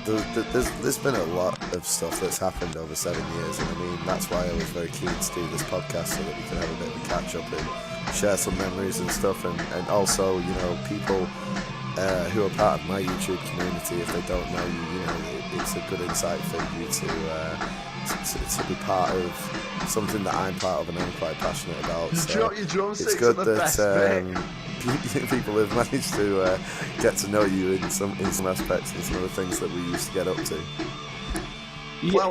there's been a lot of stuff that's happened over 7 years, and I mean that's why I was very keen to do this podcast so that we can have a bit of a catch up and share some memories and stuff, and also people who are part of my YouTube community, if they don't know you, it's a good insight for you to be part of something that I'm part of and I'm quite passionate about. So it's good that people have managed to get to know you in some aspects and some of the things that we used to get up to. Yeah,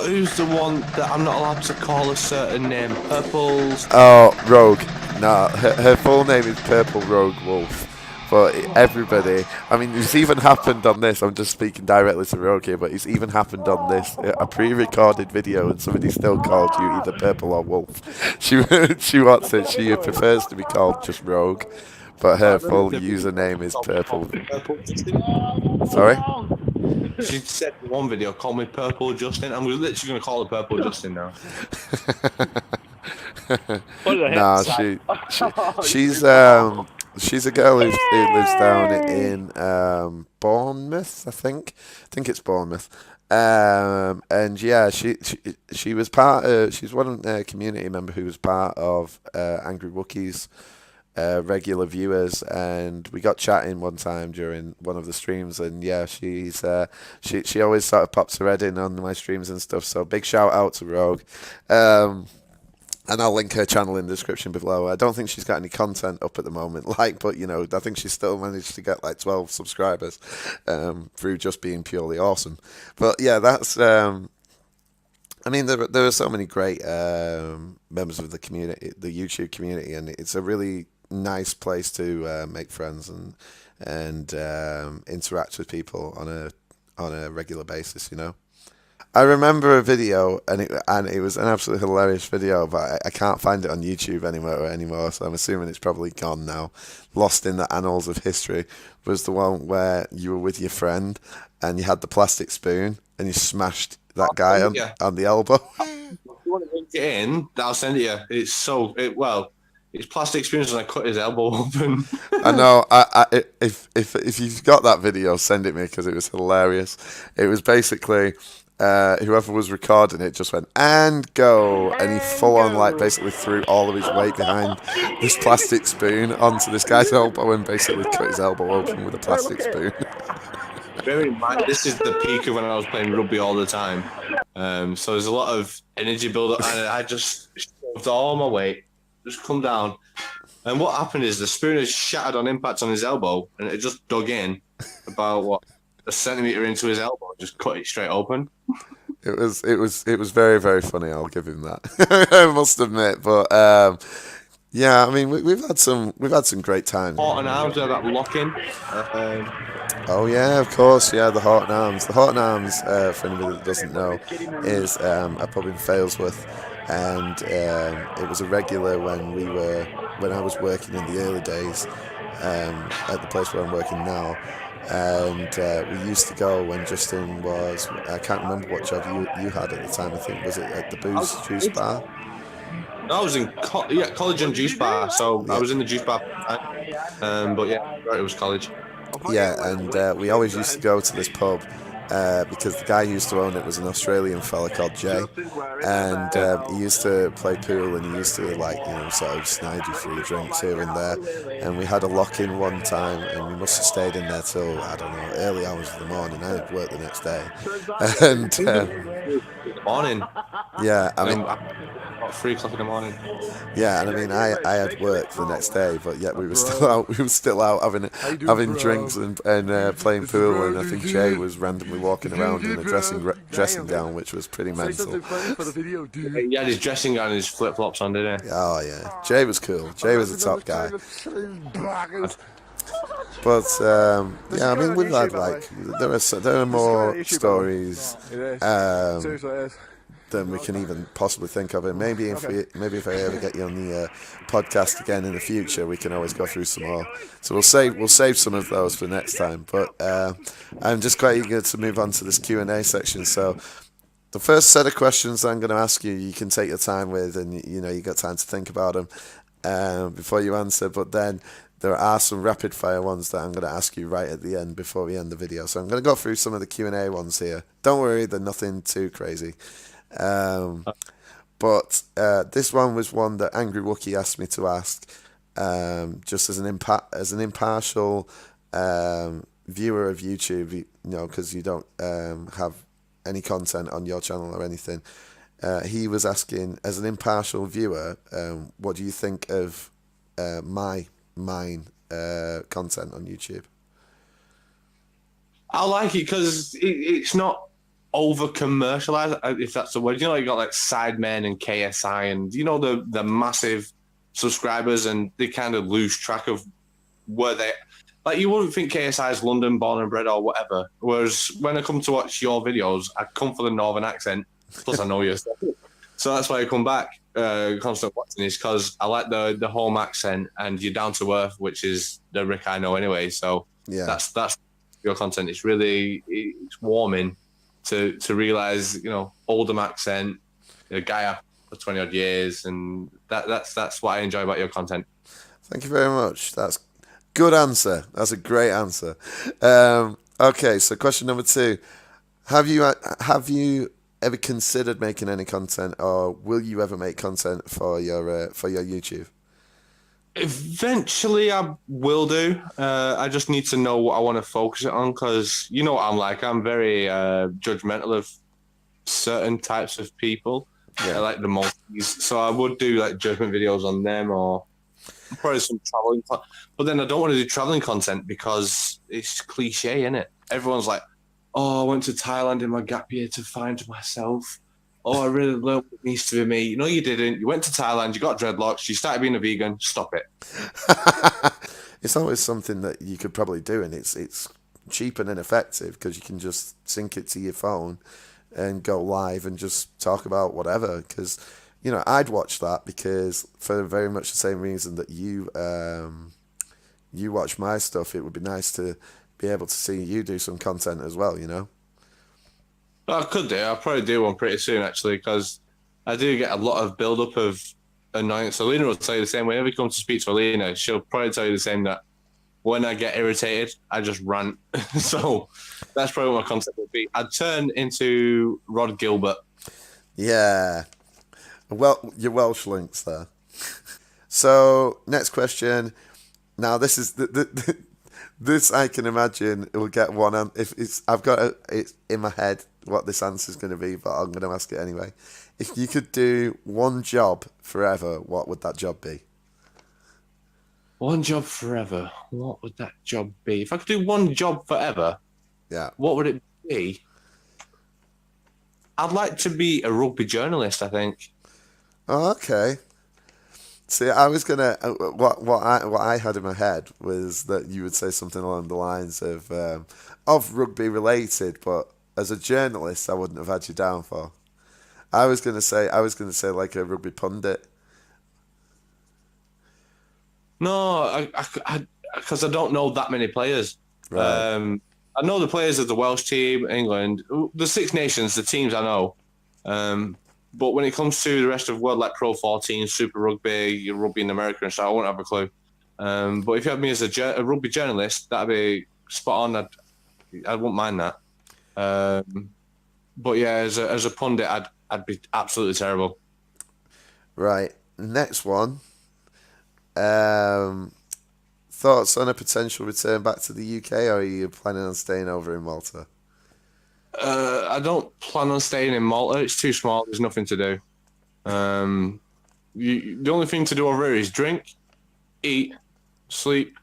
who's the one that I'm not allowed to call a certain name? Purple's... Oh, Rogue. No, her full name is Purple Rogue Wolf. But everybody, I mean, it's even happened on this. I'm just speaking directly to Rogue here, but it's even happened on this, a pre-recorded video, and somebody still called you either Purple or Wolf. She wants it. She prefers to be called just Rogue, but her full username is Purple. Sorry? She said in one video, call me Purple Justin. I'm literally going to call her Purple Justin now. No, she's a girl who lives down in Bournemouth, I think. I think it's Bournemouth. And yeah, she was she's one community member who was part of Angry Wookie's regular viewers, and we got chatting one time during one of the streams, and yeah, she always sort of pops her head in on my streams and stuff, so big shout out to Rogue. And I'll link her channel in the description below. I don't think she's got any content up at the moment, but I think she's still managed to get 12 subscribers through just being purely awesome. But yeah, that's. I mean, there are so many great members of the community, the YouTube community, and it's a really nice place to make friends and interact with people on a regular basis. I remember a video, and it was an absolutely hilarious video, but I can't find it on YouTube anymore, so I'm assuming it's probably gone now. Lost in the annals of history was the one where you were with your friend, and you had the plastic spoon, and you smashed that guy on the elbow. If you want to link it in, I'll send it you. It's plastic spoons, and I cut his elbow open. I know. If you've got that video, send it me, because it was hilarious. It was basically... whoever was recording it just went and go, and he full on basically threw all of his weight behind this plastic spoon onto this guy's elbow and basically cut his elbow open with a plastic spoon. Bear in mind, this is the peak of when I was playing rugby all the time. So there's a lot of energy build up, and I just shoved all my weight, just come down. And what happened is the spoon has shattered on impact on his elbow, and it just dug in about a centimetre into his elbow, just cut it straight open. It was very, very funny. I'll give him that. I must admit, but yeah, I mean, we've had some great times. Heart and arms are that lock-in. Oh yeah, of course, yeah, the Heart and Arms. The Heart and Arms, for anybody that doesn't know, is a pub in Failsworth, and it was a regular when I was working in the early days at the place where I'm working now. And we used to go when Justin was, I can't remember what job you had at the time. I think was it at the booze juice bar. I was in college and juice bar, so Yeah. I was in the juice bar. But yeah, right, it was college. Yeah, and we always used to go to this pub because the guy who used to own it was an Australian fella called Jay, and he used to play pool and he used to sort of snide you for your drinks here and there. And we had a lock-in one time, and we must have stayed in there till I don't know early hours of the morning. I had work the next day, and Morning. yeah, I mean. About 3:00 in the morning. Yeah, and I mean, I had work the next day, but yet we were still out. We were still out having drinks and playing pool, and I think Jay was randomly walking around in a dressing gown, which was pretty mental. He had his dressing gown and his flip flops on, didn't he? Oh yeah, Jay was cool. Jay was a top guy. But yeah, I mean, we've had there are more stories than we can even possibly think of. And maybe if I ever get you on the podcast again in the future, we can always go through some more. So we'll save some of those for next time. But I'm just quite eager to move on to this Q&A section. So the first set of questions I'm going to ask you, you can take your time with, and you got time to think about them before you answer. But then there are some rapid fire ones that I'm going to ask you right at the end before we end the video. So I'm going to go through some of the Q&A ones here. Don't worry, they're nothing too crazy. But this one was one that Angry Wookie asked me to ask, just as an impartial viewer of YouTube, because you don't have any content on your channel or anything. He was asking, as an impartial viewer, what do you think of mine content on YouTube? I like it because it's not over commercialized, if that's the word. You got like Sidemen and KSI and the massive subscribers, and they kind of lose track of where they like. You wouldn't think KSI is London born and bred or whatever, whereas when I come to watch your videos, I come for the northern accent, plus I know you, so that's why I come back constantly watching this, because I like the home accent and you're down to earth, which is the Rick I know anyway. So yeah, that's your content. It's warming to realize, Oldham accent, a guy up for 20 odd years, and that's what I enjoy about your content. Thank you very much. That's good answer. That's a great answer. Okay, so question number 2: Have you ever considered making any content, or will you ever make content for your YouTube? Eventually, I will do. I just need to know what I want to focus it on, because you know what I'm like. I'm very judgmental of certain types of people. Yeah. I like the Maltese, so I would do like judgment videos on them, or probably some traveling. But then I don't want to do traveling content because it's cliche, isn't it? Everyone's like, "Oh, I went to Thailand in my gap year to find myself. Oh, I really learned what it means to be me." No, you didn't. You went to Thailand, you got dreadlocks, you started being a vegan. Stop it. It's always something that you could probably do, and it's cheap and ineffective because you can just sync it to your phone and go live and just talk about whatever. Because I'd watch that, because for very much the same reason that you watch my stuff, it would be nice to be able to see you do some content as well. I could do. I'll probably do one pretty soon, actually, because I do get a lot of build-up of annoyance. Alina will tell you the same. Whenever you come to speak to Alina, she'll probably tell you the same, that when I get irritated, I just rant. So that's probably what my concept would be. I'd turn into Rod Gilbert. Yeah. Well, your Welsh links there. So, next question. Now, this is this I can imagine it will get one. I've got it in my head what this answer is going to be, but I'm going to ask it anyway. If you could do one job forever, what would that job be? One job forever. What would that job be? If I could do one job forever, yeah, what would it be? I'd like to be a rugby journalist, I think. Oh, okay. See, I was gonna what I had in my head was that you would say something along the lines of rugby related, but as a journalist, I wouldn't have had you down for. I was gonna say like a rugby pundit. No, because I don't know that many players. Right. I know the players of the Welsh team, England, the Six Nations, the teams I know. But when it comes to the rest of the world, like Pro 14, Super Rugby, Rugby in America and stuff, I won't have a clue. But if you had me as a rugby journalist, that'd be spot on. I wouldn't mind that. But yeah, as a pundit, I'd be absolutely terrible. Right. Next one. Um, Thoughts on a potential return back to the UK, or are you planning on staying over in Malta? I don't plan on staying in Malta. It's too small. There's nothing to do. The only thing to do over here is drink, eat, sleep,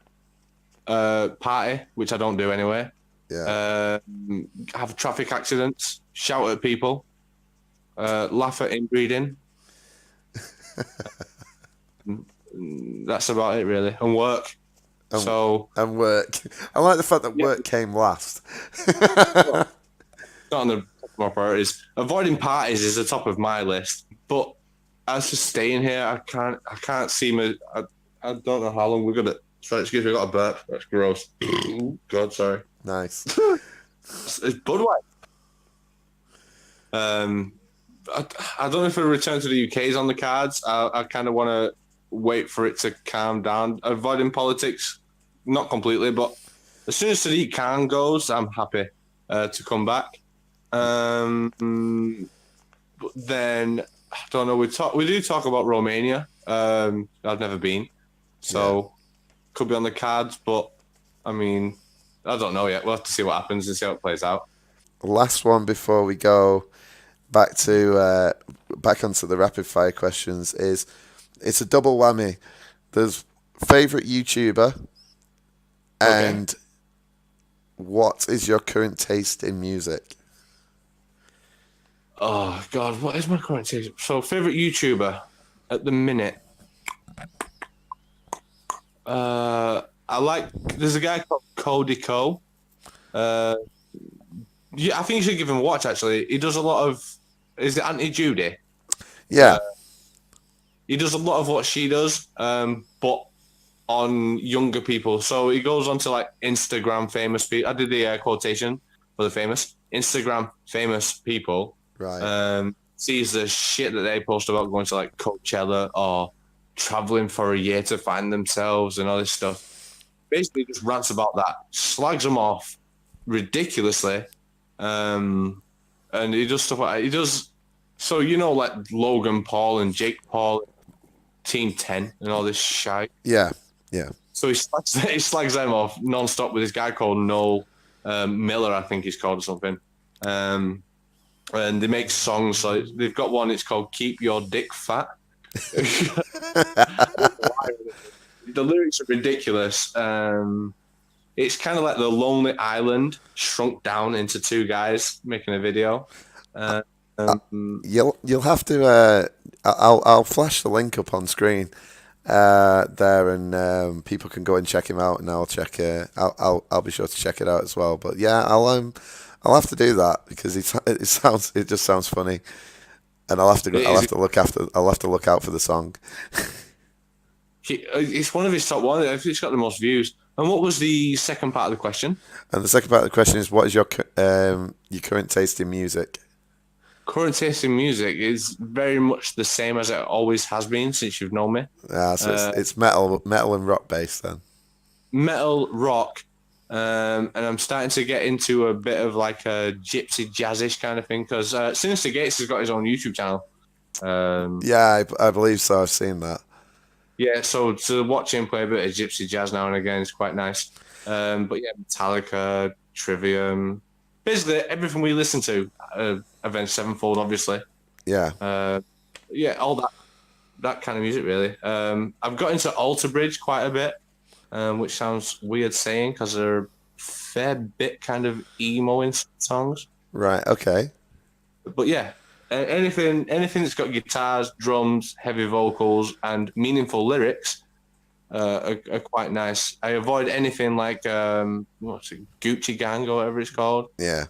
party, which I don't do anyway. Yeah. Have traffic accidents, shout at people, laugh at inbreeding. That's about it, really, and work. And work. I like the fact that work came last. Not on the top of my priorities. Avoiding parties is the top of my list, but as for staying here, I can't see me. I don't know how long we're gonna. Sorry, excuse me, I got a burp. That's gross. God, sorry. Nice. It's Budweiser. I don't know if a return to the UK is on the cards. I kind of want to wait for it to calm down. Avoiding politics, not completely, but as soon as Sadiq Khan goes, I'm happy to come back. But then I don't know. We do talk about Romania. I've never been, so could be on the cards. But I mean, I don't know yet. We'll have to see what happens and see how it plays out. Last one before we go back to back onto the rapid fire questions is it's a double whammy. There's favorite YouTuber and what is your current taste in music? Oh God, what is my current taste? So favorite YouTuber at the minute. There's a guy called Cody Co. Yeah, I think you should give him a watch. Actually, he does a lot of. Is it Auntie Judy? Yeah. He does a lot of what she does, but on younger people. So he goes on to like Instagram famous people. I did the quotation for the famous Instagram famous people. Right. Sees the shit that they post about going to like Coachella or traveling for a year to find themselves and all this stuff. Basically, just rants about that, slags them off ridiculously, and he does stuff like he does. So like Logan Paul and Jake Paul, Team 10, and all this shit. Yeah. Yeah. So he slags them off non-stop with this guy called Noel Miller, I think he's called or something. And they make songs. So they've got one. It's called "Keep Your Dick Fat." The lyrics are ridiculous. It's kind of like the Lonely Island shrunk down into two guys making a video. You'll have to. I'll flash the link up on screen there, and people can go and check him out, and I'll check. I'll be sure to check it out as well. But yeah, I'll have to do that because it just sounds funny, and I'll have to look out for the song. It's one of his top one. It's got the most views. And what was the second part of the question? And the second part of the question is, what is your current taste in music? Current taste in music is very much the same as it always has been since you've known me. Yeah, so it's metal and rock based then. Metal, rock, and I'm starting to get into a bit of like a gypsy jazzish kind of thing because Sinister Gates has got his own YouTube channel. Yeah, I believe so. I've seen that. Yeah, so to watch him play a bit of gypsy jazz now and again is quite nice. But yeah, Metallica, Trivium, basically everything we listen to, Avenged Sevenfold, obviously. Yeah. Yeah, all that kind of music, really. I've got into Alter Bridge quite a bit, which sounds weird saying because they're a fair bit kind of emo in songs. Right. Okay. But yeah, anything that's got guitars, drums, heavy vocals, and meaningful lyrics are quite nice. I avoid anything like what's it, Gucci Gang or whatever it's called. Yeah.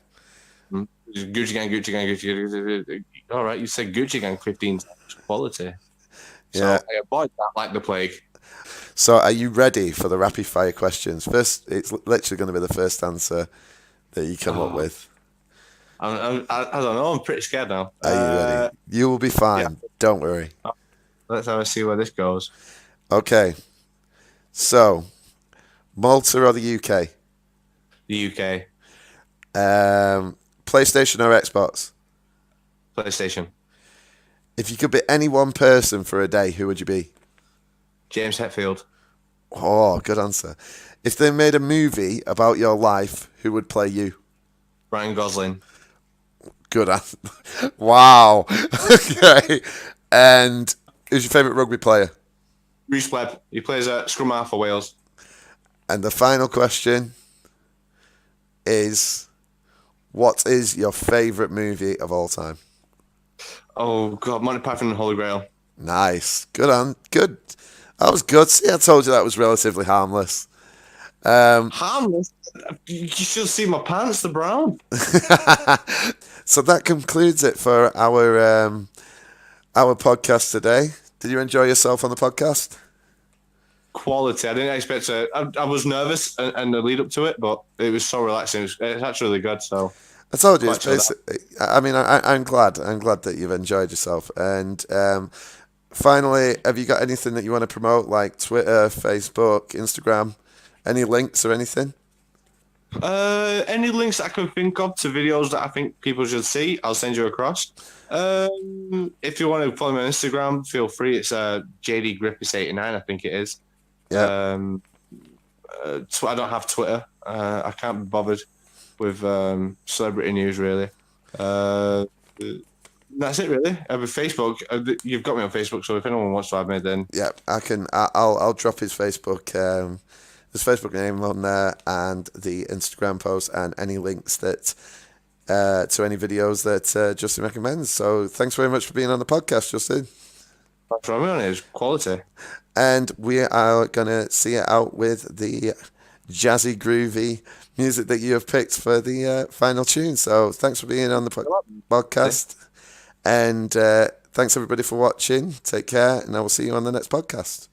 Gucci Gang, Gucci Gang, Gucci Gang. All right, you said Gucci Gang 15 times. Quality. So Yeah. I avoid that like the plague. So are you ready for the rapid fire questions? First, it's literally going to be the first answer that you come up with. I don't know. I'm pretty scared now. Are you ready? You will be fine. Yeah. Don't worry. Let's have a see where this goes. Okay. So, Malta or the UK? The UK. PlayStation or Xbox? PlayStation. If you could be any one person for a day, who would you be? James Hetfield. Oh, good answer. If they made a movie about your life, who would play you? Ryan Gosling. Good answer. Wow. Okay. And who's your favourite rugby player? Reece Webb. He plays at scrum half for Wales. And the final question is, what is your favourite movie of all time? Oh God, Monty Python and the Holy Grail. Nice. Good. That was good. See, I told you that was relatively harmless. Harmless. You should see my pants. They're brown. So that concludes it for our podcast today. Did you enjoy yourself on the podcast? Quality. I didn't expect to. I was nervous and the lead up to it, but it was so relaxing. It's actually really good. So I told you, it's Quite basically, I mean, I'm glad that you've enjoyed yourself. And finally, have you got anything that you want to promote, like Twitter, Facebook, Instagram, any links or anything? Any links I can think of to videos that I think people should see, I'll send you across. If you want to follow me on Instagram, feel free. It's JD Griffiths 89, I think it is. Yeah. I don't have Twitter. I can't be bothered with celebrity news, really. That's it, really. With Facebook, you've got me on Facebook, so if anyone wants to add me, then Yeah, I can. I'll drop his Facebook. His Facebook name on there and the Instagram post and any links that to any videos that Justin recommends. So thanks very much for being on the podcast, Justin. that's what I mean. It's quality. And we are gonna see it out with the jazzy, groovy music that you have picked for the final tune. So thanks for being on the podcast, and thanks everybody for watching. Take care, and I will see you on the next podcast.